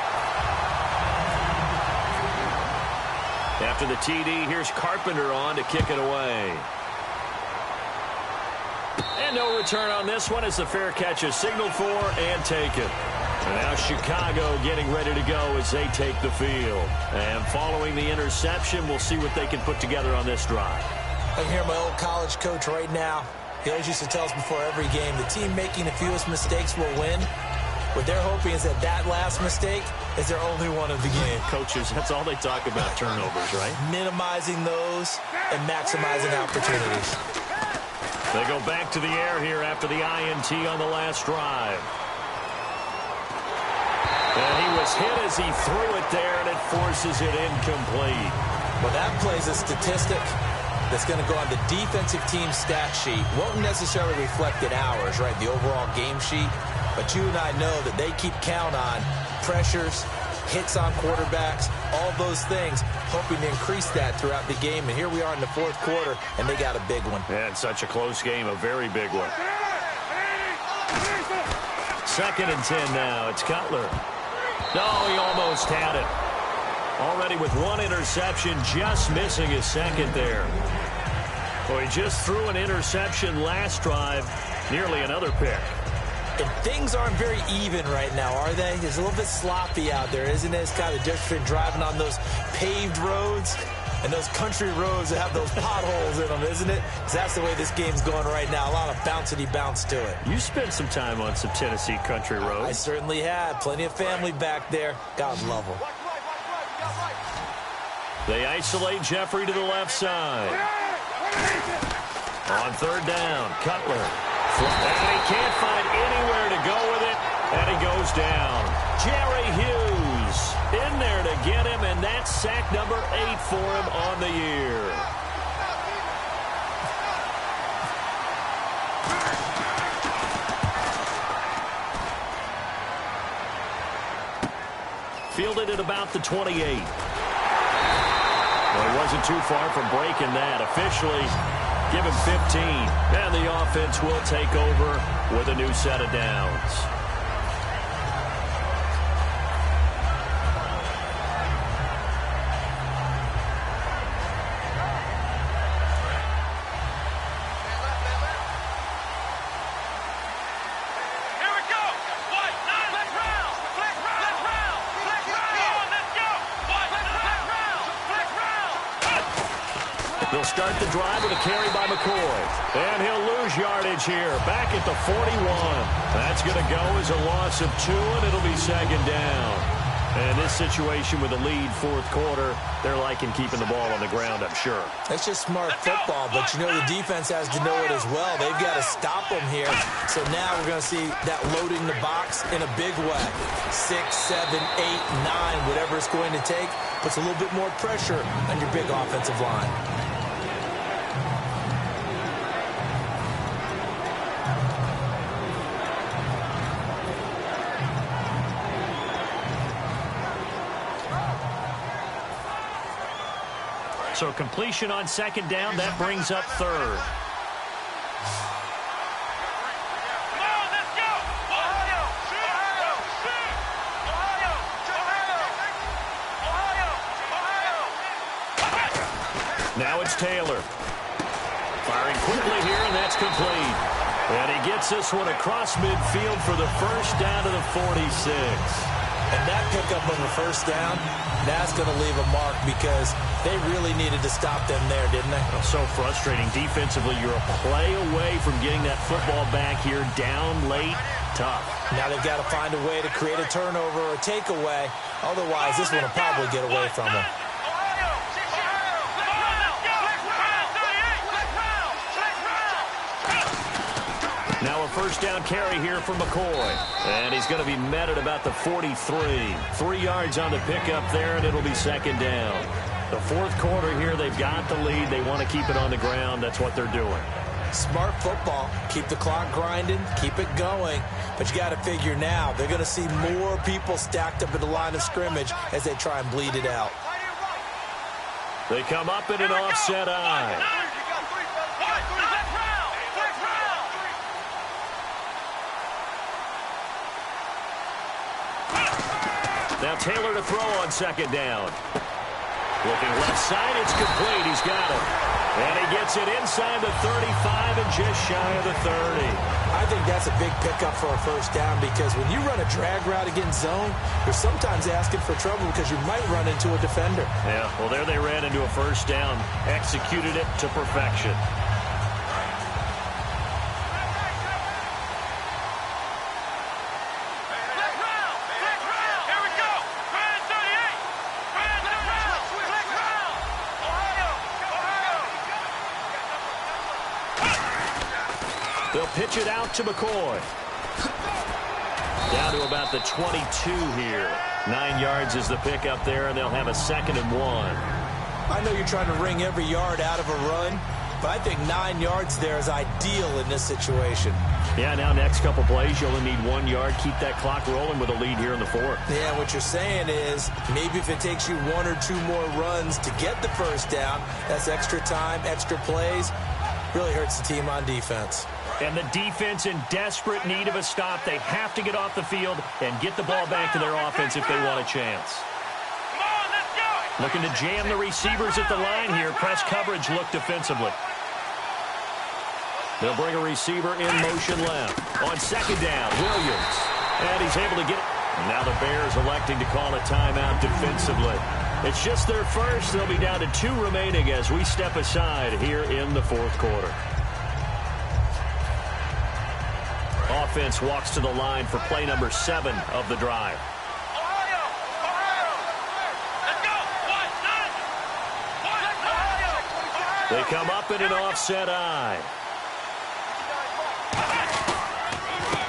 After the TD, here's Carpenter on to kick it away. And no return on this one as the fair catch is signaled for and taken. And now Chicago getting ready to go as they take the field. And following the interception, we'll see what they can put together on this drive. I hear my old college coach right now. He always used to tell us before every game, the team making the fewest mistakes will win. What they're hoping is that that last mistake is their only one of the game. Coaches, that's all they talk about, turnovers, right? Minimizing those and maximizing opportunities. They go back to the air here after the INT on the last drive. And he was hit as he threw it there, and it forces it incomplete. Well, that plays a statistic that's going to go on the defensive team stat sheet. Won't necessarily reflect in ours, right, the overall game sheet. But you and I know that they keep count on pressures, hits on quarterbacks, all those things, hoping to increase that throughout the game. And here we are in the 4th quarter, and they got a big one. Yeah, it's such a close game, a very big one. 2nd and 10 now. It's Cutler. No, he almost had it. Already with 1 interception, just missing his 2nd there. Well, he just threw an interception last drive, nearly another pick. And things aren't very even right now, are they? It's a little bit sloppy out there, isn't it? It's kind of the difference between driving on those paved roads and those country roads that have those potholes in them, isn't it? Because that's the way this game's going right now. A lot of bouncy bounce to it. You spent some time on some Tennessee country roads. I certainly have. Plenty of family back there. God love them. They isolate Jeffrey to the left side. On third down, Cutler. And he can't find anywhere to go with it, and he goes down. Jerry Hughes in there to get him, and that's sack number 8 for him on the year. Fielded at about the 28. Well, he wasn't too far from breaking that. Officially, give him 15. And the offense will take over with a new set of downs. They'll start the drive with a carry by McCoy. And he'll lose yardage here. Back at the 41. That's going to go as a loss of 2, and it'll be second down. And this situation with a lead fourth quarter, they're liking keeping the ball on the ground, I'm sure. That's just smart football, but you know the defense has to know it as well. They've got to stop them here. So now we're going to see that loading the box in a big way. 6, 7, 8, 9, whatever it's going to take, puts a little bit more pressure on your big offensive line. So completion on second down, that brings up third. Now it's Taylor. Firing quickly here, and that's complete. And he gets this one across midfield for the first down to the 46. And that pickup of a first down, that's going to leave a mark because they really needed to stop them there, didn't they? So frustrating. Defensively, you're a play away from getting that football back here down late. Tough. Now they've got to find a way to create a turnover or a takeaway. Otherwise, this one will probably get away from them. Now a first down carry here for McCoy. And he's going to be met at about the 43. 3 yards on the pickup there, and it'll be second down. The fourth quarter here, they've got the lead. They want to keep it on the ground. That's what they're doing. Smart football. Keep the clock grinding. Keep it going. But you got to figure now, they're going to see more people stacked up at the line of scrimmage as they try and bleed it out. They come up in an offset eye. Now Taylor to throw on second down. Looking left side, it's complete. He's got it. And he gets it inside the 35 and just shy of the 30. I think that's a big pickup for a first down because when you run a drag route against zone, you're sometimes asking for trouble because you might run into a defender. Yeah, well, there they ran into a first down. Executed it to perfection. They'll pitch it out to McCoy. Down to about the 22 here. 9 yards is the pickup there, and they'll have a 2nd and 1. I know you're trying to wring every yard out of a run, but I think 9 yards there is ideal in this situation. Yeah, now next couple plays, you only need 1 yard. Keep that clock rolling with a lead here in the fourth. Yeah, what you're saying is maybe if it takes you 1 or 2 more runs to get the first down, that's extra time, extra plays. Really hurts the team on defense. And the defense in desperate need of a stop. They have to get off the field and get the ball back to their offense if they want a chance. Looking to jam the receivers at the line here. Press coverage look defensively. They'll bring a receiver in motion left. On second down, Williams. And he's able to get it. And now the Bears electing to call a timeout defensively. It's just their first. They'll be down to 2 remaining as we step aside here in the fourth quarter. Offense walks to the line for play number 7 of the drive. They come up in an offset eye.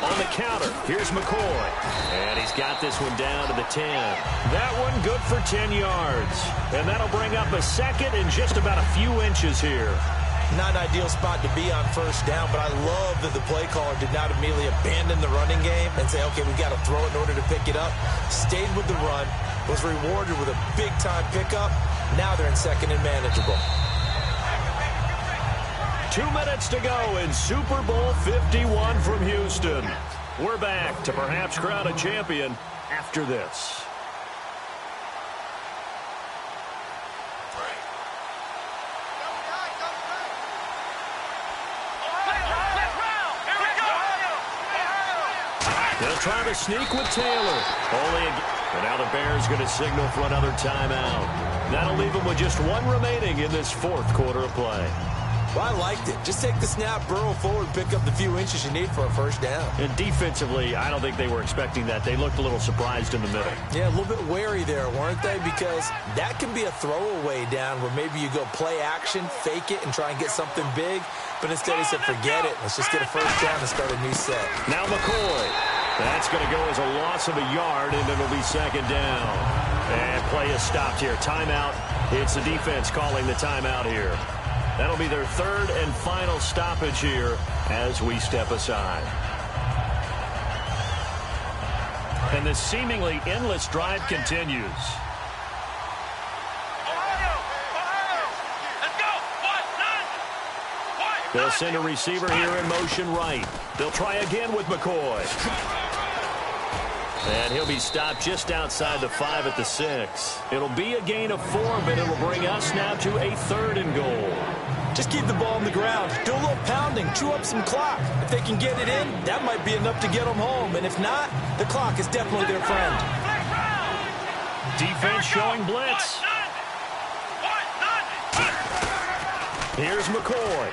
On the counter, here's McCoy. And he's got this one down to the 10. That one good for 10 yards. And that'll bring up a second and just about a few inches here. Not an ideal spot to be on first down, but I love that the play caller did not immediately abandon the running game and say, okay, we've got to throw it in order to pick it up. Stayed with the run, was rewarded with a big-time pickup. Now they're in second and manageable. 2 minutes to go in Super Bowl 51 from Houston. We're back to perhaps crown a champion after this. They'll try to sneak with Taylor. And now the Bears going to signal for another timeout. That'll leave them with just 1 remaining in this fourth quarter of play. Well, I liked it. Just take the snap, burrow forward, pick up the few inches you need for a first down. And defensively, I don't think they were expecting that. They looked a little surprised in the middle. Yeah, a little bit wary there, weren't they? Because that can be a throwaway down where maybe you go play action, fake it, and try and get something big. But instead he said, forget it. Let's just get a first down and start a new set. Now McCoy. That's going to go as a loss of a yard, and it'll be second down. And play is stopped here. Timeout. It's the defense calling the timeout here. That'll be their 3rd and final stoppage here as we step aside. And the seemingly endless drive continues. They'll send a receiver here in motion right. They'll try again with McCoy. And he'll be stopped just outside the 5 at the 6. It'll be a gain of 4, but it'll bring us now to a 3rd and goal. Just keep the ball on the ground. Do a little pounding. Chew up some clock. If they can get it in, that might be enough to get them home. And if not, the clock is definitely their friend. Defense showing blitz. Here's McCoy.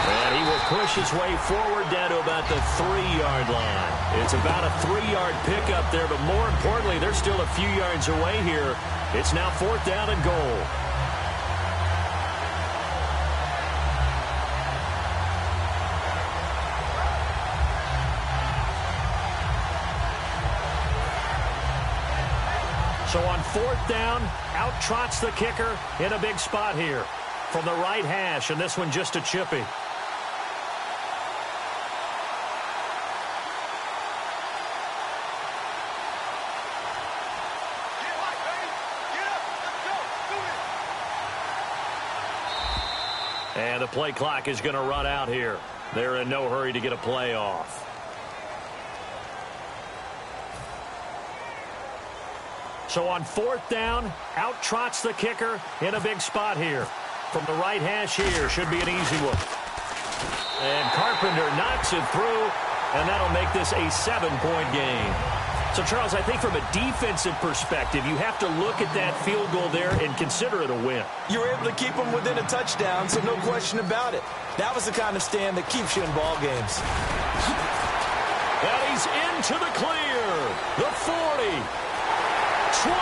And he will push his way forward down to about the 3-yard line. It's about a 3-yard pickup there, but more importantly, they're still a few yards away here. It's now 4th down and goal. So on 4th down, out trots the kicker in a big spot here from the right hash, and this one just a chippy. And the play clock is going to run out here. They're in no hurry to get a play off. So on 4th down, out trots the kicker in a big spot here. From the right hash here, should be an easy one. And Carpenter knocks it through, and that'll make this a 7-point game. So, Charles, I think from a defensive perspective, you have to look at that field goal there and consider it a win. You were able to keep them within a touchdown, so no question about it. That was the kind of stand that keeps you in ball games. And he's into the clear. The 40, 20,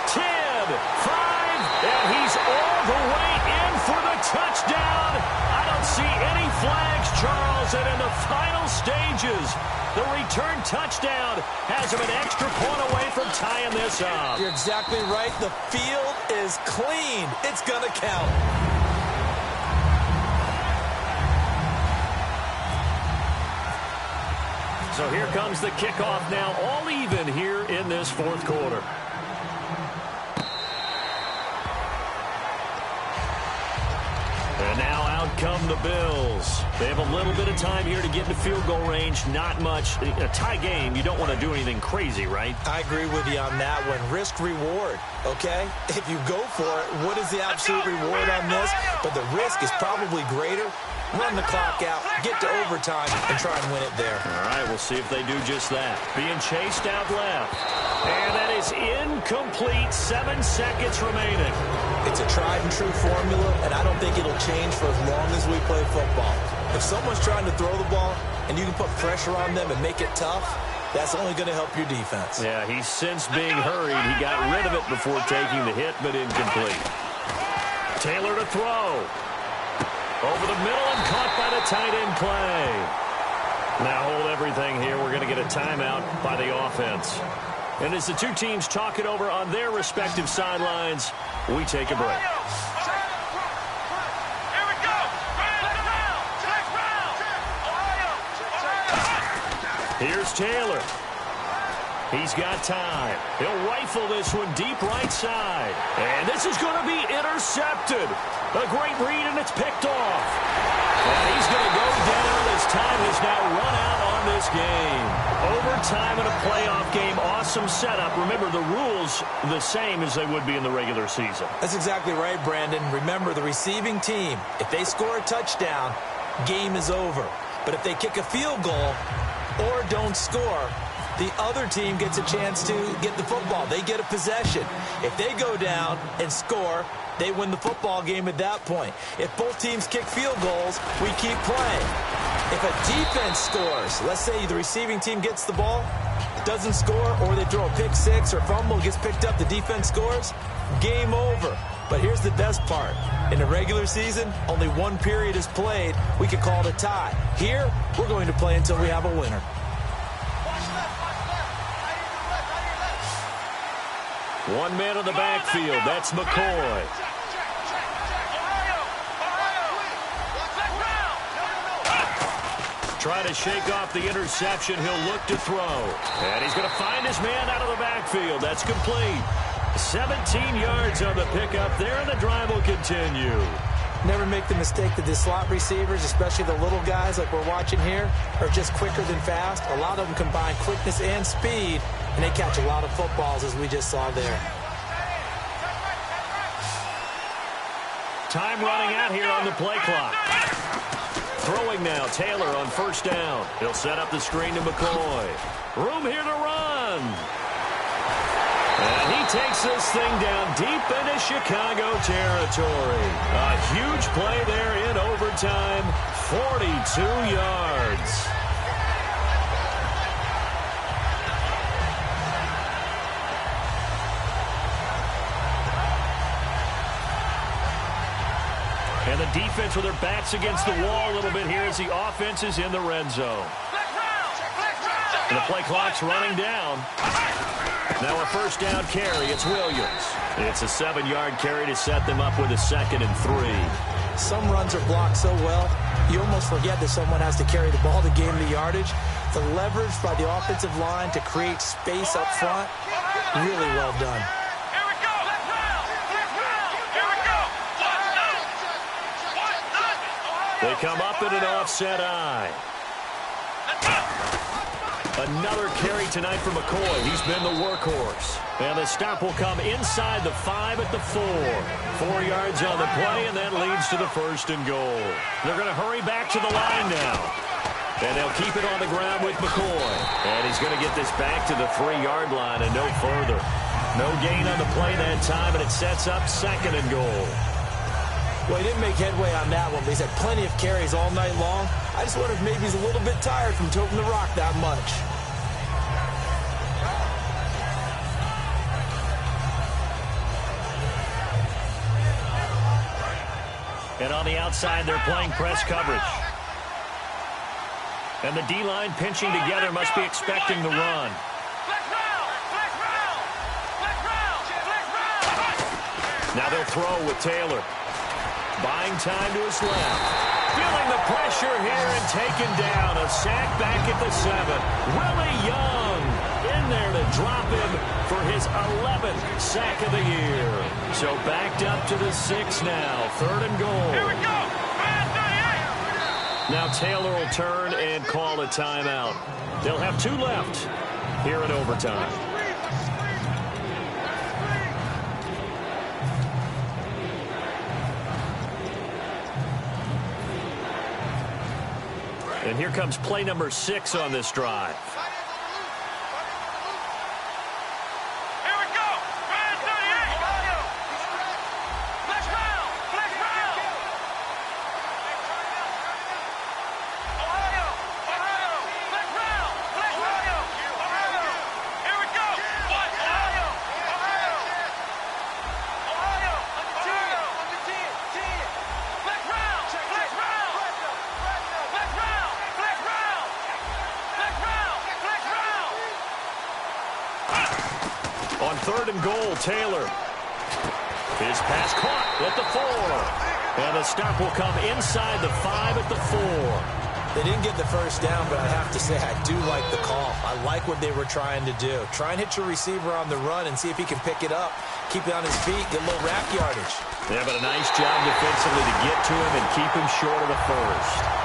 10, 5, and he's all the way in for the touchdown. I don't see any flags, Charles, and in the final stages, the return touchdown has him an extra point away from tying this up. You're exactly right. The field is clean. It's going to count. So here comes the kickoff now, all even here in this fourth quarter. And now out come the Bills. They have a little bit of time here to get into field goal range. Not much. A tie game, you don't want to do anything crazy, right? I agree with you on that one. Risk-reward, okay? If you go for it, what is the absolute reward on this? But the risk is probably greater. Run the clock out, get to overtime, and try and win it there. All right, we'll see if they do just that. Being chased out left. And that is incomplete. 7 seconds remaining. It's a tried-and-true formula, and I don't think it'll change for as long as we play football. If someone's trying to throw the ball, and you can put pressure on them and make it tough, that's only going to help your defense. Yeah, he's since being hurried. He got rid of it before taking the hit, but incomplete. Taylor to throw. Over the middle and caught by the tight end play. Now hold everything here. We're going to get a timeout by the offense. And as the two teams talk it over on their respective sidelines, we take a break. Here's Taylor. He's got time. He'll rifle this one deep right side. And this is going to be intercepted. A great read, and it's picked off. And he's going to go down as time has now run out on this game. Overtime in a playoff game. Awesome setup. Remember, the rules the same as they would be in the regular season. That's exactly right, Brandon. Remember, the receiving team, if they score a touchdown, game is over. But if they kick a field goal or don't score, the other team gets a chance to get the football. They get a possession. If they go down and score, they win the football game at that point. If both teams kick field goals, we keep playing. If a defense scores, let's say the receiving team gets the ball, doesn't score, or they throw a pick six or fumble, gets picked up, the defense scores, game over. But here's the best part. In the regular season, only one period is played. We could call it a tie. Here, we're going to play until we have a winner. One man in the backfield. That's McCoy. Try to shake off the interception. He'll look to throw. And he's going to find his man out of the backfield. That's complete. 17 yards on the pickup there, and the drive will continue. Never make the mistake that the slot receivers, especially the little guys like we're watching here, are just quicker than fast. A lot of them combine quickness and speed, and they catch a lot of footballs, as we just saw there. Time running out here on the play clock. Throwing now, Taylor on first down. He'll set up the screen to McCoy. Room here to run. And he takes this thing down deep into Chicago territory. A huge play there in overtime. 42 yards. And the defense with their backs against the wall a little bit here as the offense is in the red zone. And the play clock's running down. Now a first down carry. It's Williams. It's a 7-yard carry to set them up with a 2nd and 3. Some runs are blocked so well, you almost forget that someone has to carry the ball to gain the yardage. The leverage by the offensive line to create space up front, really well done. They come up in an offset eye. Another carry tonight for McCoy. He's been the workhorse. And the stop will come inside the 5 at the 4. 4 yards on the play, and that leads to the 1st and goal. They're going to hurry back to the line now. And they'll keep it on the ground with McCoy. And he's going to get this back to the 3-yard line and no further. No gain on the play that time, and it sets up 2nd and goal. Well, he didn't make headway on that one, but he's had plenty of carries all night long. I just wonder if maybe he's a little bit tired from toting the rock that much. And on the outside, they're playing press coverage. And the D-line pinching together must be expecting the run. Now they'll throw with Taylor. Buying time to his left. Feeling the pressure here and taken down. A sack back at the 7. Willie Young in there to drop him for his 11th sack of the year. So backed up to the 6 now. 3rd and goal. Here we go. Now Taylor will turn and call a timeout. They'll have 2 left here in overtime. And here comes play number 6 on this drive. On 3rd and goal, Taylor. His pass caught at the 4. And the stop will come inside the 5 at the 4. They didn't get the first down, but I have to say I do like the call. I like what they were trying to do. Try and hit your receiver on the run and see if he can pick it up. Keep it on his feet, get a little rack yardage. Yeah, but a nice job defensively to get to him and keep him short of the first.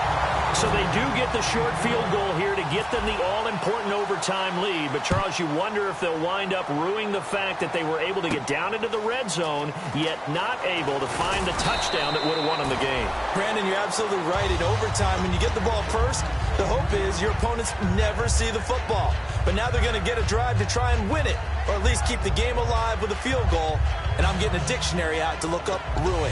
So they do get the short field goal here to get them the all-important overtime lead. But, Charles, you wonder if they'll wind up ruining the fact that they were able to get down into the red zone, yet not able to find the touchdown that would have won them the game. Brandon, you're absolutely right. In overtime, when you get the ball first, the hope is your opponents never see the football. But now they're going to get a drive to try and win it, or at least keep the game alive with a field goal. And I'm getting a dictionary out to look up ruin.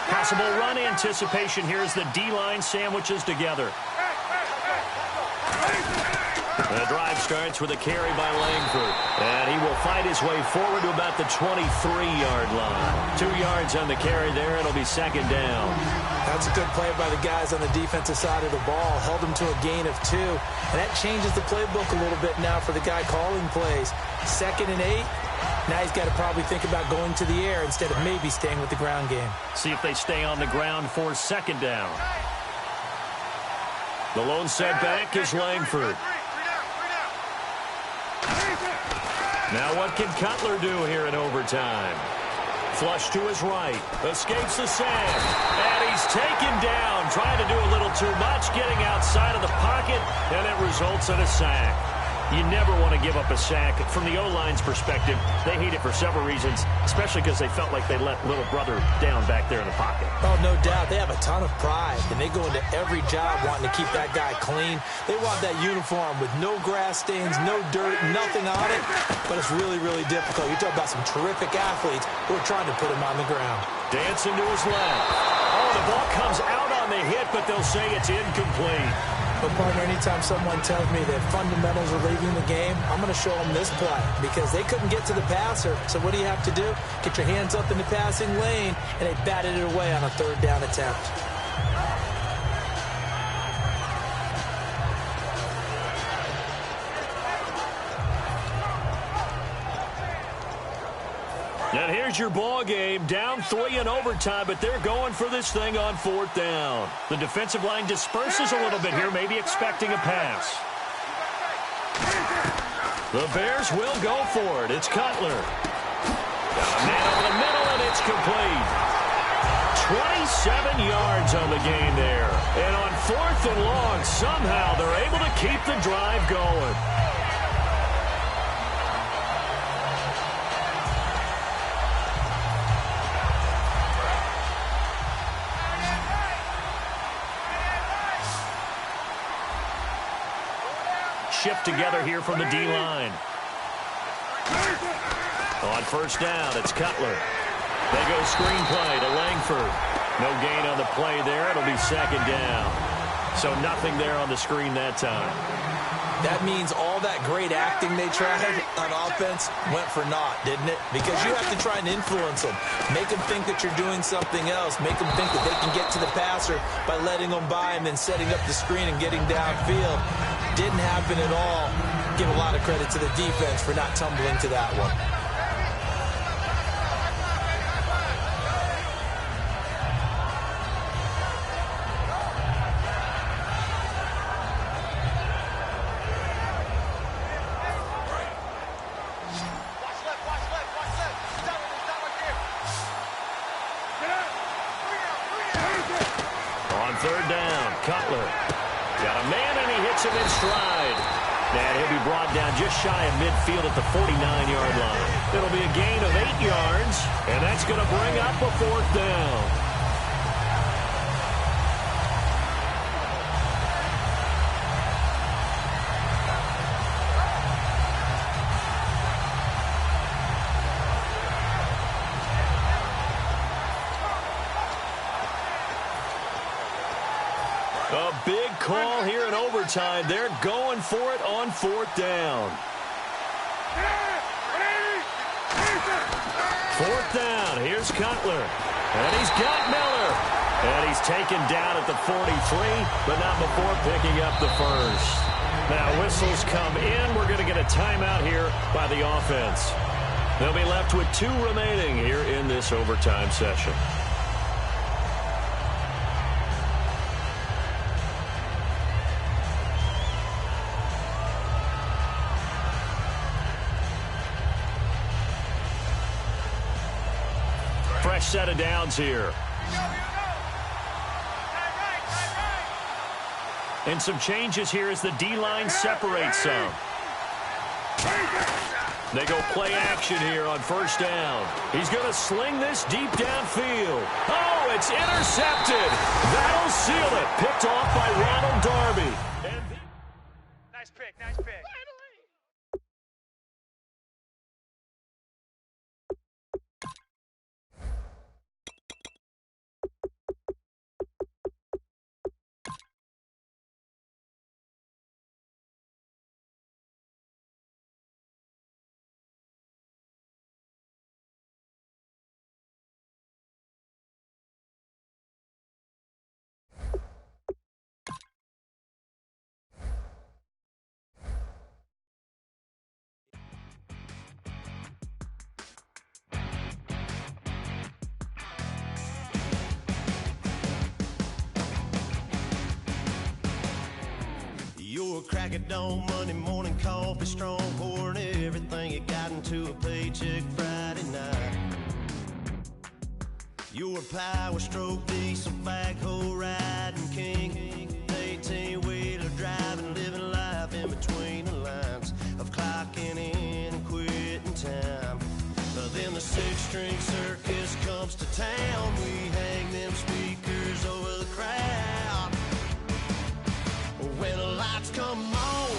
Possible run anticipation here as the D-line sandwiches together. The drive starts with a carry by Langford. And he will fight his way forward to about the 23-yard line. 2 yards on the carry there. It'll be 2nd down. That's a good play by the guys on the defensive side of the ball. Held them to a gain of 2. And that changes the playbook a little bit now for the guy calling plays. 2nd and 8. Now he's got to probably think about going to the air instead of maybe staying with the ground game. See if they stay on the ground for 2nd down. The lone setback is Langford. Now what can Cutler do here in overtime? Flush to his right. Escapes the sack. And he's taken down. Trying to do a little too much. Getting outside of the pocket. And it results in a sack. You never want to give up a sack. From the O-line's perspective, they hate it for several reasons, especially because they felt like they let little brother down back there in the pocket. Oh, no doubt. They have a ton of pride, and they go into every job wanting to keep that guy clean. They want that uniform with no grass stains, no dirt, nothing on it, but it's really, really difficult. You're talking about some terrific athletes who are trying to put him on the ground. Dancing to his left. Oh, the ball comes out on the hit, but they'll say it's incomplete. But, partner, anytime someone tells me that fundamentals are leaving the game, I'm going to show them this play because they couldn't get to the passer. So what do you have to do? Get your hands up in the passing lane, and they batted it away on a 3rd down attempt. And here's your ball game. Down 3 in overtime, but they're going for this thing on 4th down. The defensive line disperses a little bit here, maybe expecting a pass. The Bears will go for it. It's Cutler. Got a man over the middle, and it's complete. 27 yards on the game there. And on 4th and long, somehow they're able to keep the drive going. Shift together here from the D-line. On 1st down, it's Cutler. They go screenplay to Langford. No gain on the play there. It'll be 2nd down. So nothing there on the screen that time. That means all that great acting they tried on offense went for naught, didn't it? Because you have to try and influence them. Make them think that you're doing something else. Make them think that they can get to the passer by letting them by and then setting up the screen and getting downfield. Didn't happen at all. Give a lot of credit to the defense for not tumbling to that one. third down. Cutler got a man, and he hits him in stride. And he'll be brought down just shy of midfield at the 49-yard line. It'll be a gain of 8 yards, and that's going to bring up a fourth down. A big call here in overtime. They're going for it on fourth down. Fourth down. Here's Cutler. And he's got Miller. And he's taken down at the 43, but not before picking up the first. Now whistles come in. We're going to get a timeout here by the offense. They'll be left with 2 remaining here in this overtime session. Fresh set of downs here. And some changes here as the D-line separates some. They go play action here on first down. He's going to sling this deep downfield. Oh, it's intercepted. That'll seal it. Picked off by Ronald Darby. Nice pick, nice pick. Your crack of dawn, Monday morning coffee, strong, pouring everything you got into a paycheck Friday night. Your power stroke, diesel backhoe riding king, 18-wheeler driving, living life in between the lines of clocking in and quitting time. Then the 6-string circus comes to town. We hang them speakers over the crowd. When the lights come on,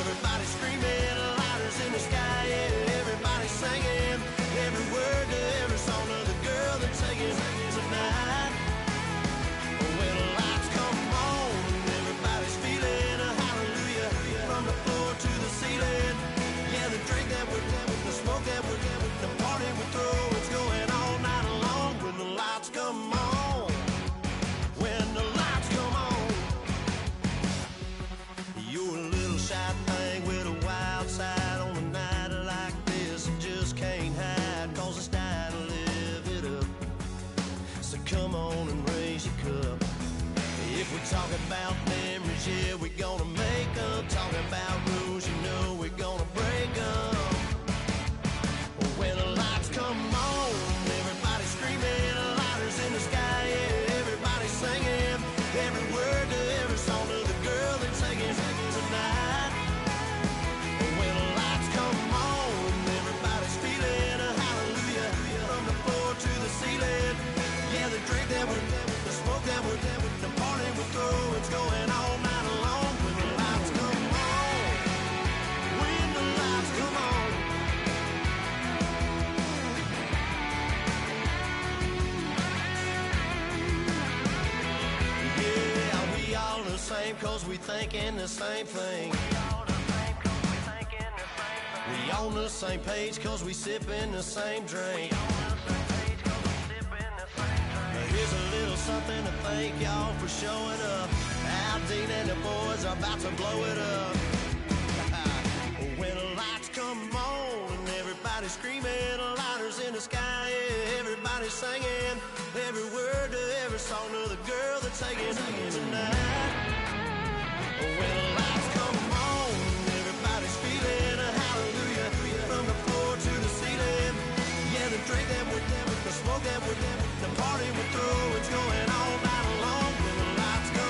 everybody screaming, lighters in the sky, yeah, everybody singing, every word to every song of the girl they're taking tonight. When the lights come on, everybody's feeling a hallelujah from the floor to the ceiling. Yeah, the drink that we're having, the smoke that we're having, the party we throw, it's going all night long. When the lights come on, when the lights come on. You're a little shy thing with a wild side on a night like this. You just can't hide, cause it's time to live it up. So come on and raise your cup. If we're talking about memories, yeah, we're gonna make them. Talking about rules, you know we're gonna break them. When the lights come on, everybody screaming, lighters in the sky, yeah, everybody singing, every word to every song of the girl they're taking tonight. When the lights come on, everybody's feeling a hallelujah from the floor to the ceiling. Yeah, the drink that we're having, the smoke that we're having, the party we throw, it's going all night long. When the lights come on, when the lights come on. Yeah, we all the same cause we thinking the same thing. We on the same page cause we sipping the same drink. Now here's a little something to thank y'all for showing up. Aldine and the boys are about to blow it up. When the lights come on and everybody's screaming, lighters in the sky, yeah, everybody's singing, every word to every song of the girl they're taking tonight. When the lights come on, everybody's feeling a hallelujah from the floor to the ceiling. Yeah, the drink that we're having, the smoke that we're having, the party we throw, it's going all night long. When the lights come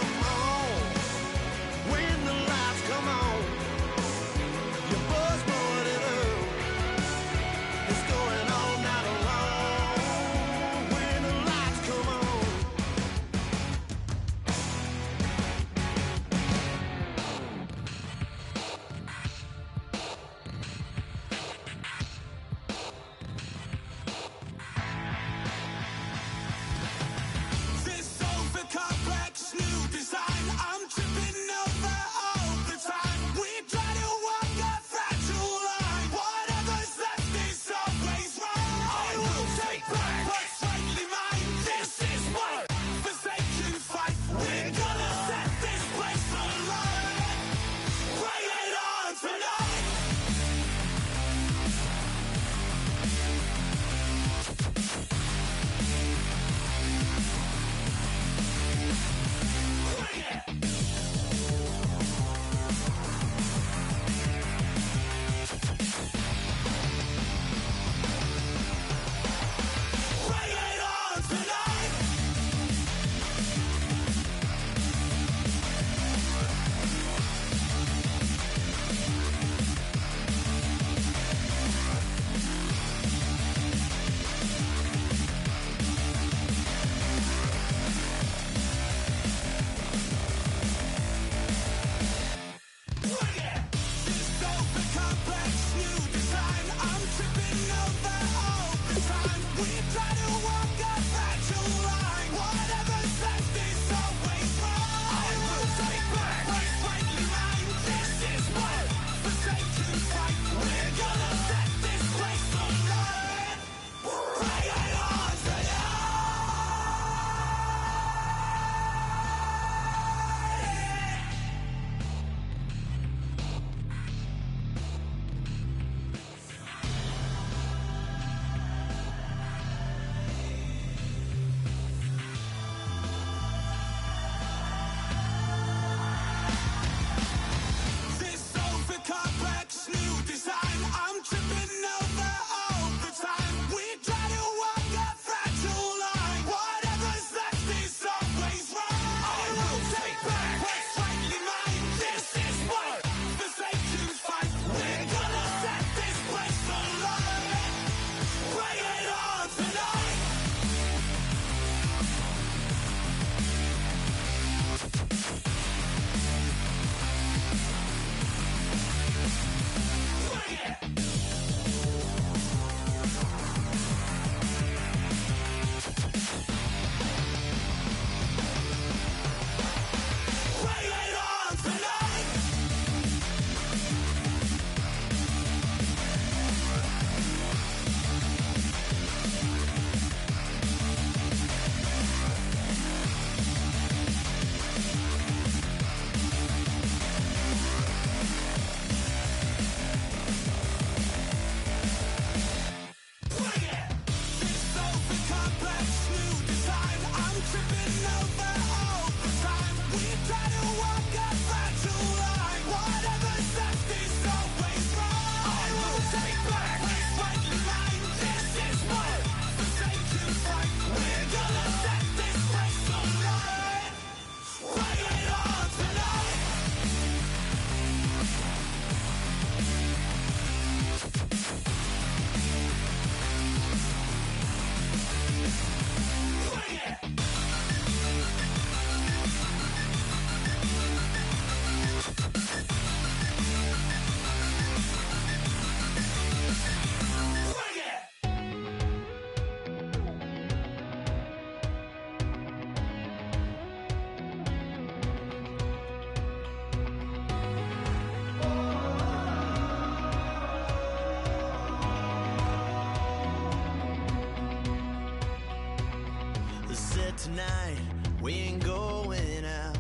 But tonight we ain't going out,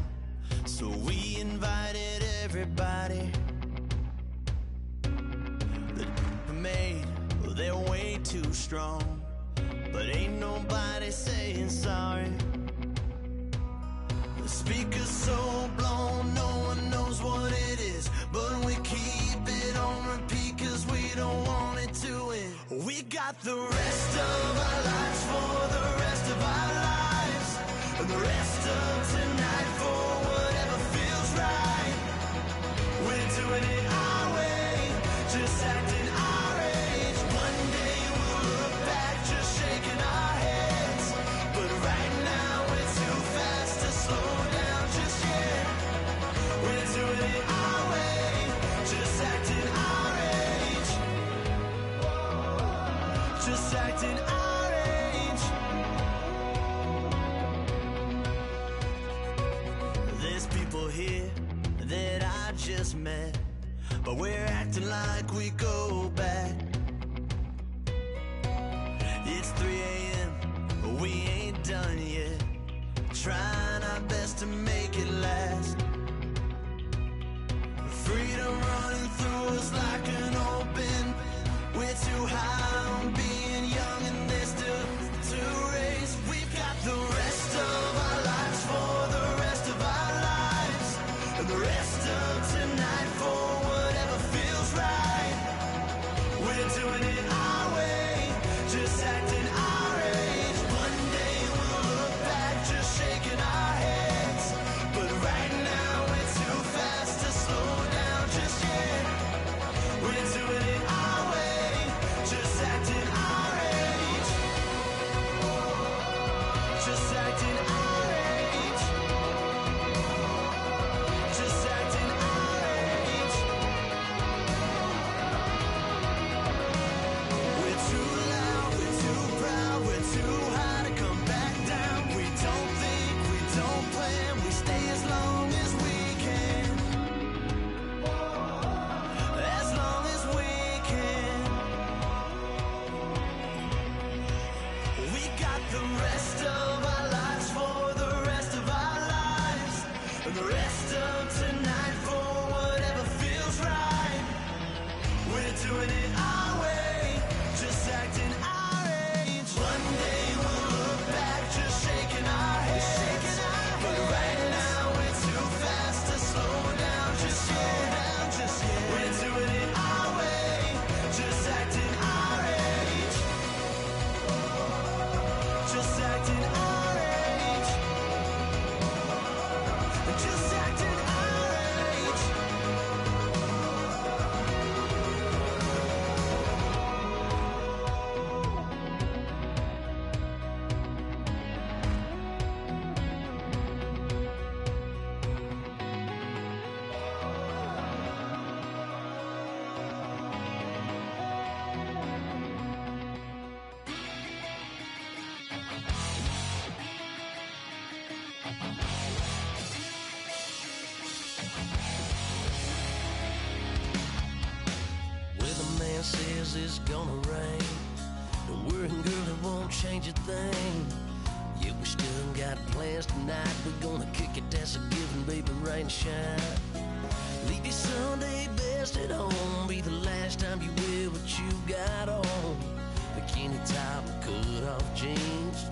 so we invited everybody. The made, well, they're way too strong, but ain't nobody saying sorry. The speaker's so blown, no one knows what it is, but we keep it on repeat cause we don't want it to end. We got the rest of our lives for the rest of our lives, and the rest of tonight for whatever feels right. We're doing it our way, just acting our age. One day we'll look back just shaking our heads, but right now we're too fast to slow down just yet. We're doing it our way, just acting our age, just acting our age. There's people here that I just met, but we're acting like we go back. It's 3 a.m., but we ain't done yet, trying our best to make it last. Freedom running through us like an open. We're too high on being young and there's still to race. We've got the rest of our lives for the rest of our lives, and the rest of tonight for whatever feels right. We're doing it our way, just acting our age. One day we'll look back just shaking our heads, but right now we're too fast to slow down just yet. We're doing it our way, just acting our age, just acting our age, just acting our age. We're too loud, we're too proud, we're too high to come back down. We don't think, we don't plan, we stay as long as we can, as long as we can. We got the rest of our lives for the rest of our lives, and the rest of tonight for whatever feels right. We're doing it our way, just acting our age. One day we'll look back just shaking our heads, but right now we're too fast to slow down just yet. We're doing it our way, just acting our age, just acting our age, just acting our age. Weatherman says it's gonna rain. Don't worry, girl, it won't change a thing. Yeah, we still got plans tonight. We're gonna kick it, that's a given, baby, rain and shine. Leave your Sunday best at home. Be the last time you wear what you got on. Bikini top and cut off jeans.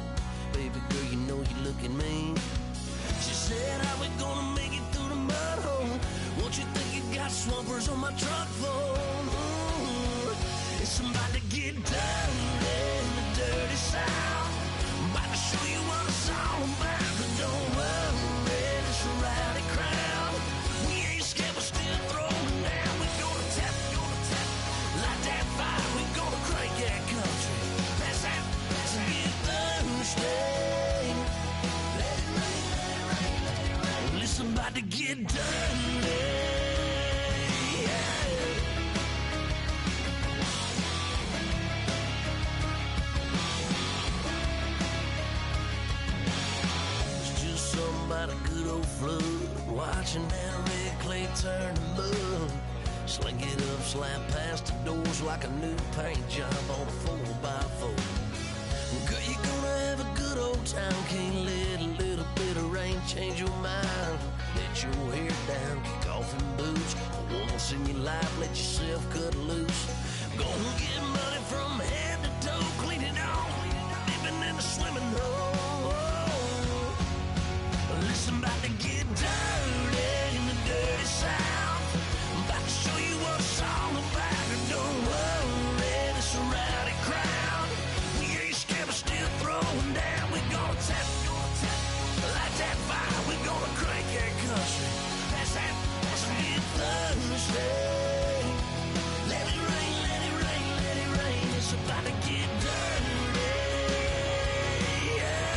Baby girl, you know you looking mean. She said, how we gonna make it through the mud hole? Won't you think you got swampers on my truck floor? It's somebody get down in the dirty south. I'm about to show you what it's all about. But don't worry, it's a rowdy crowd. We ain't scared, we're still throwing down. We're gonna tap, light that fire. We're gonna crank that country. Pass out, get thirsty. Let it rain, let it rain, let it rain. Listen, about to get dirty. About a good old flood, watching that red clay turn to mud. Sling it up, slap past the doors like a new paint job on a 4x4. Girl, you're gonna have a good old time. Can't let a little bit of rain change your mind. Let your hair down, kick off in boots. Once in your life, let yourself cut loose. Gonna get money from head to toe, clean it off, living in a swimming hole. Listen, about to get dirty in the dirty South. I'm about to show you what it's all about. And don't worry, this a rowdy crowd. We ain't scared, but still throwing down. We gonna tap, light that fire. We gonna crank that country. That's that, let's get Thursday. Let it rain, let it rain, let it rain. It's about to get dirty. Yeah.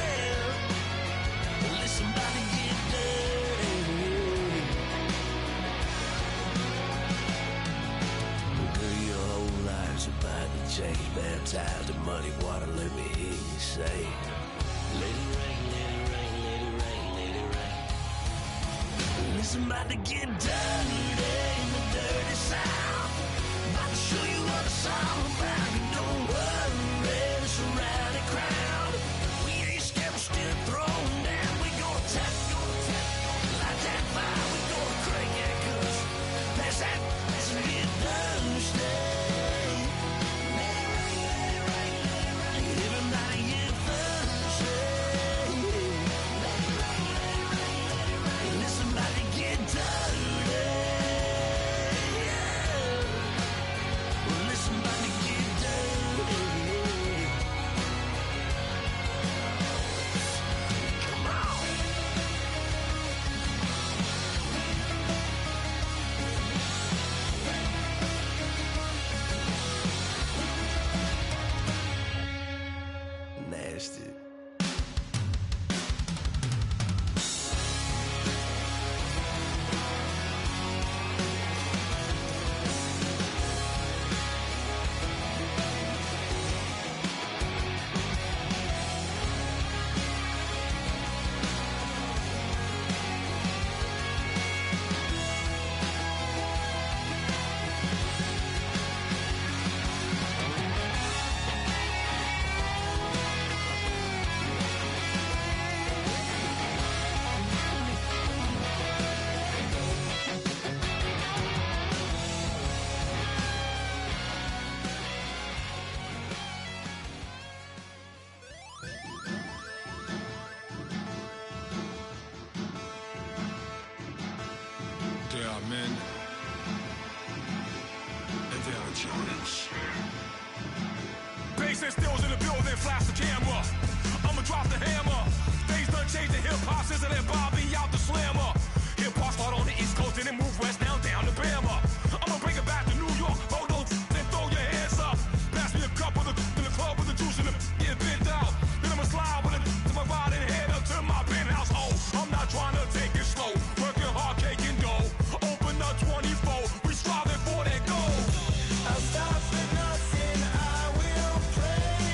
Listen, about to get dirty. Girl, your whole life's about to change. Baptized in muddy water, let me hear you say, let it rain, let it rain, let it rain, let it rain. Listen, about to get dirty in the dirty South. About to show you what it's all about. And don't worry, it's a rowdy crowd. We ain't scared, we're still throwing down. We gonna tap, light that fire. We gonna crank that country. That's that, let's get Thursday. Let it rain, let it rain, let it rain. Everybody get Thursday. Let it rain, let it rain, let it rain. Listen, about to get dirty. Yeah. Well, listen, about to get dirty. Come on. Nasty. There are men, and there are giants. Bass and stills in the building, flash the camera. I'ma drop the hammer. Things done changed the hip-hop since I let Bobby out the slammer. Hip-hop start on the East Coast and then move west now down to Bama. I'ma bring it back to New York, hold those and throw your hands up. Pass me a cup of the in the club with the juice in the get bent out. Then I'ma slide with it to my ride and head up to my penthouse. Oh, I'm not trying to take it slow, working hard, caking dough. Open up 24, we striving for that goal. I'll stop for nothing, I will pray.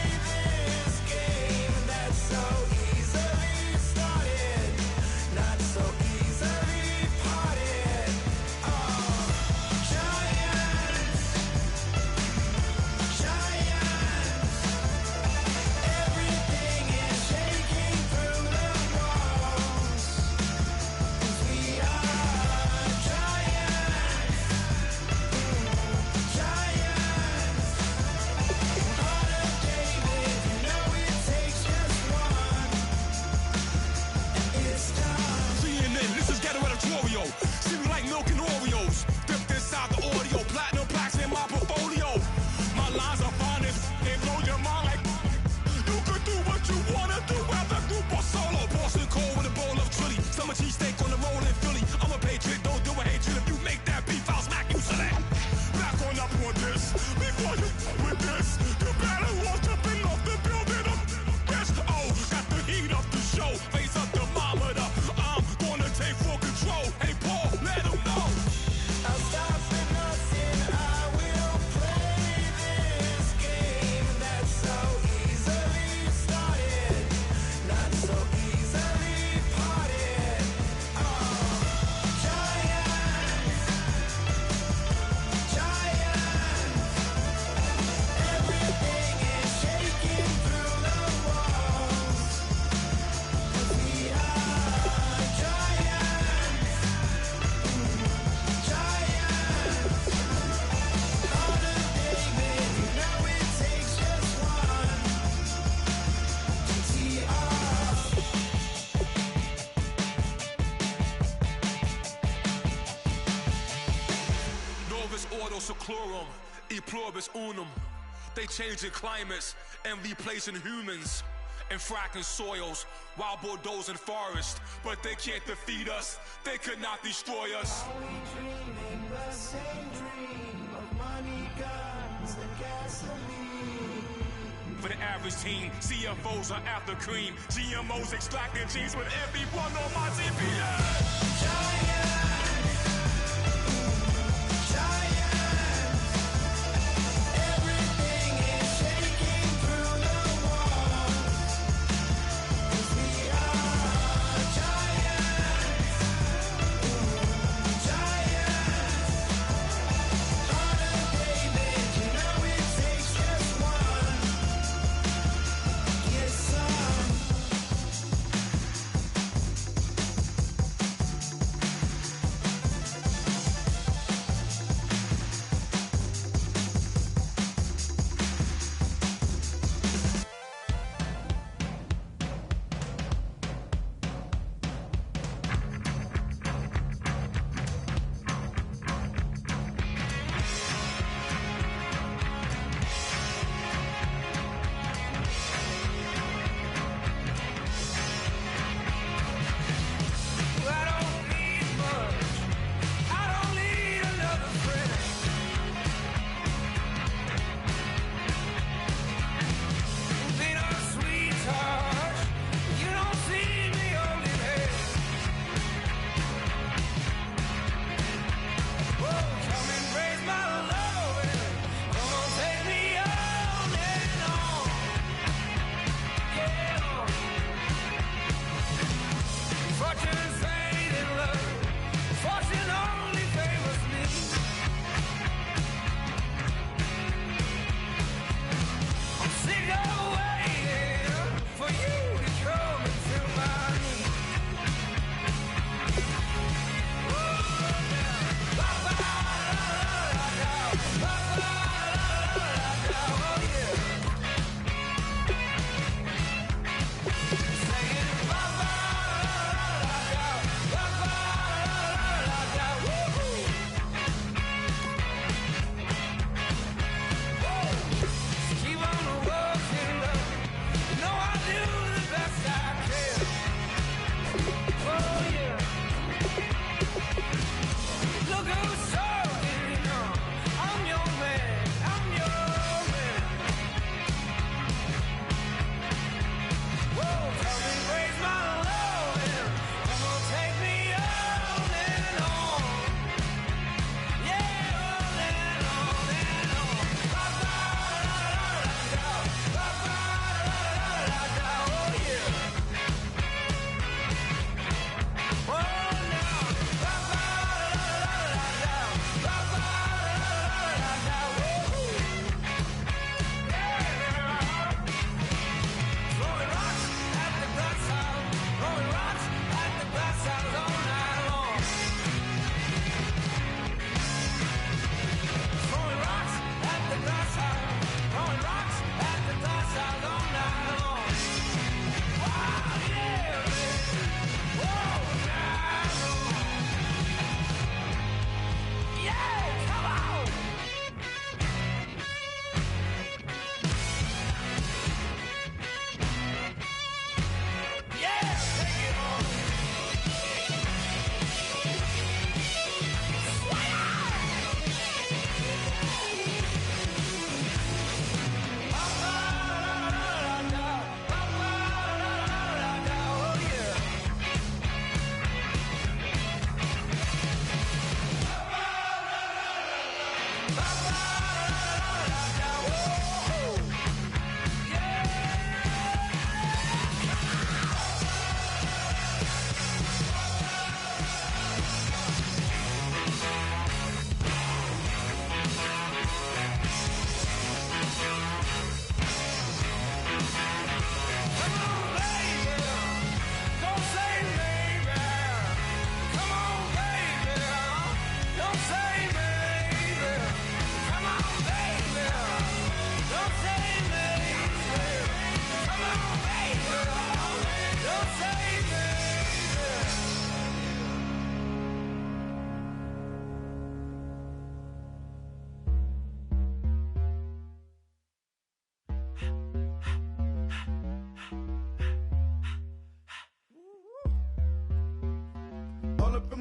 Deplorum, e pluribus unum. They changing climates and replacing humans and fracking soils while bulldozing forests. But they can't defeat us, they could not destroy us. Are we dreaming the same dream of money, guns, and gasoline? For the average teen, CFOs are after cream. GMOs extracting genes with everyone on my TPS. Giant!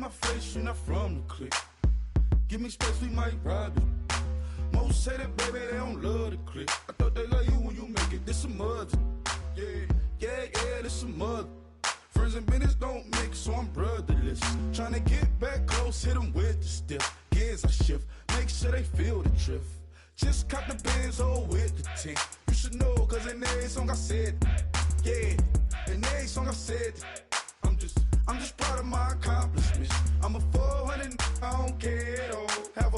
my face, you're not from the clique. Give me space, we might rob it. Most say that, baby, they don't love the clique. I thought they love you when you make it, this some mother. Yeah, this some mother. Friends and business don't mix, so I'm brotherless. Tryna get back close, hit them with the stiff. Gears I shift, make sure they feel the drift. Just cop the Benz, with the tint. You should know, cause in every song I said, yeah, in every song I said, I'm just proud of my accomplishments. I'm a 400, I don't care at all. Have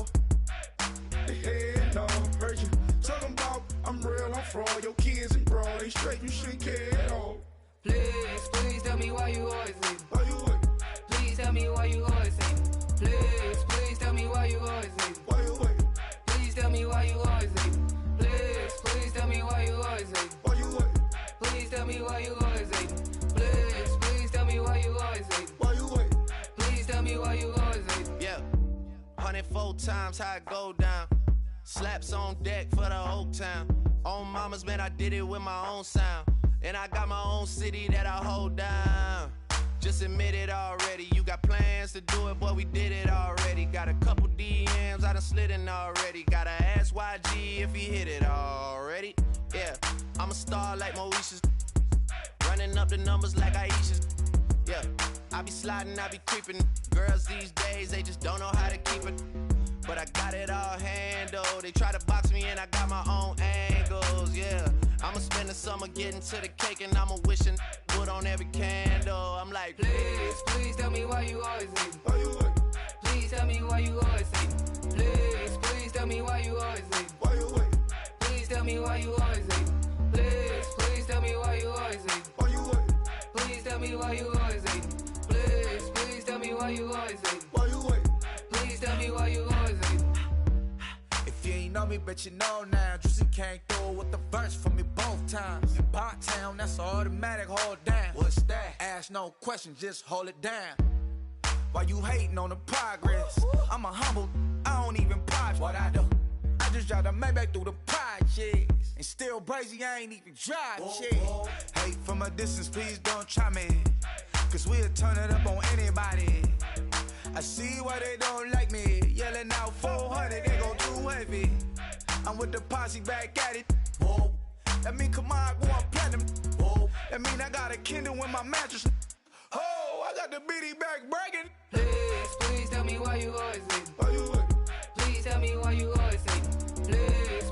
a head, no, heard you talking about I'm real, I'm fraud. Your kids and broad, they straight, you shouldn't care at all. Please tell me why you always leave. Why you wait? Please tell me why you always leave. Please tell me why you always leave. Why you wait? Please tell me why you always leave. Please tell me why you always leave. Why you wait? Please tell me why you always leave. Please tell me why you always leave. Why you wait? Please tell me why you always leave. Yeah, 104 times how it go down. Slaps on deck for the whole town. On mamas, man, I did it with my own sound. And I got my own city that I hold down. Just admit it already. You got plans to do it, boy, we did it already. Got a couple DMs, I done slid in already. Gotta ask YG if he hit it already. Yeah, I'm a star like Moesha's. Running up the numbers like Aisha's. Yeah, I be sliding, I be creeping. Girls these days, they just don't know how to keep it. But I got it all handled. They try to box me in, I got my own angles, yeah. I'ma spend the summer getting to the cake and I'ma wishing wood on every candle. I'm like, please tell me why you always leave. Why you wait? Please tell me why you always leave. Please tell me why you always leave. Why you wait? Please tell me why you always leave. Please tell me why you always leave. Why you wait? Please tell me why you always leave. Please tell me why you always leave. Why you wait? Please tell me why you always leave. If you ain't know me, bet you know now. Juicy came through with the verse for me both times. In Bot Town, that's automatic, hold down. What's that? Ask no question, just hold it down. Why you hating on the progress? I'm a humble, I don't even pop. What I do? I just drive the Maybach through the projects. And still crazy, I ain't even drive shit. Hate from a distance, please don't try me. Cause we'll turn it up on anybody. I see why they don't like me. Yelling out 400, they go too heavy. I'm with the posse back at it. Whoa. That mean come on, go on platinum. Whoa. That mean I got a Kindle in my mattress. Oh, I got the bitty back bragging. Please tell me why you always leave. Why you wait? Please tell me why you always leave. Please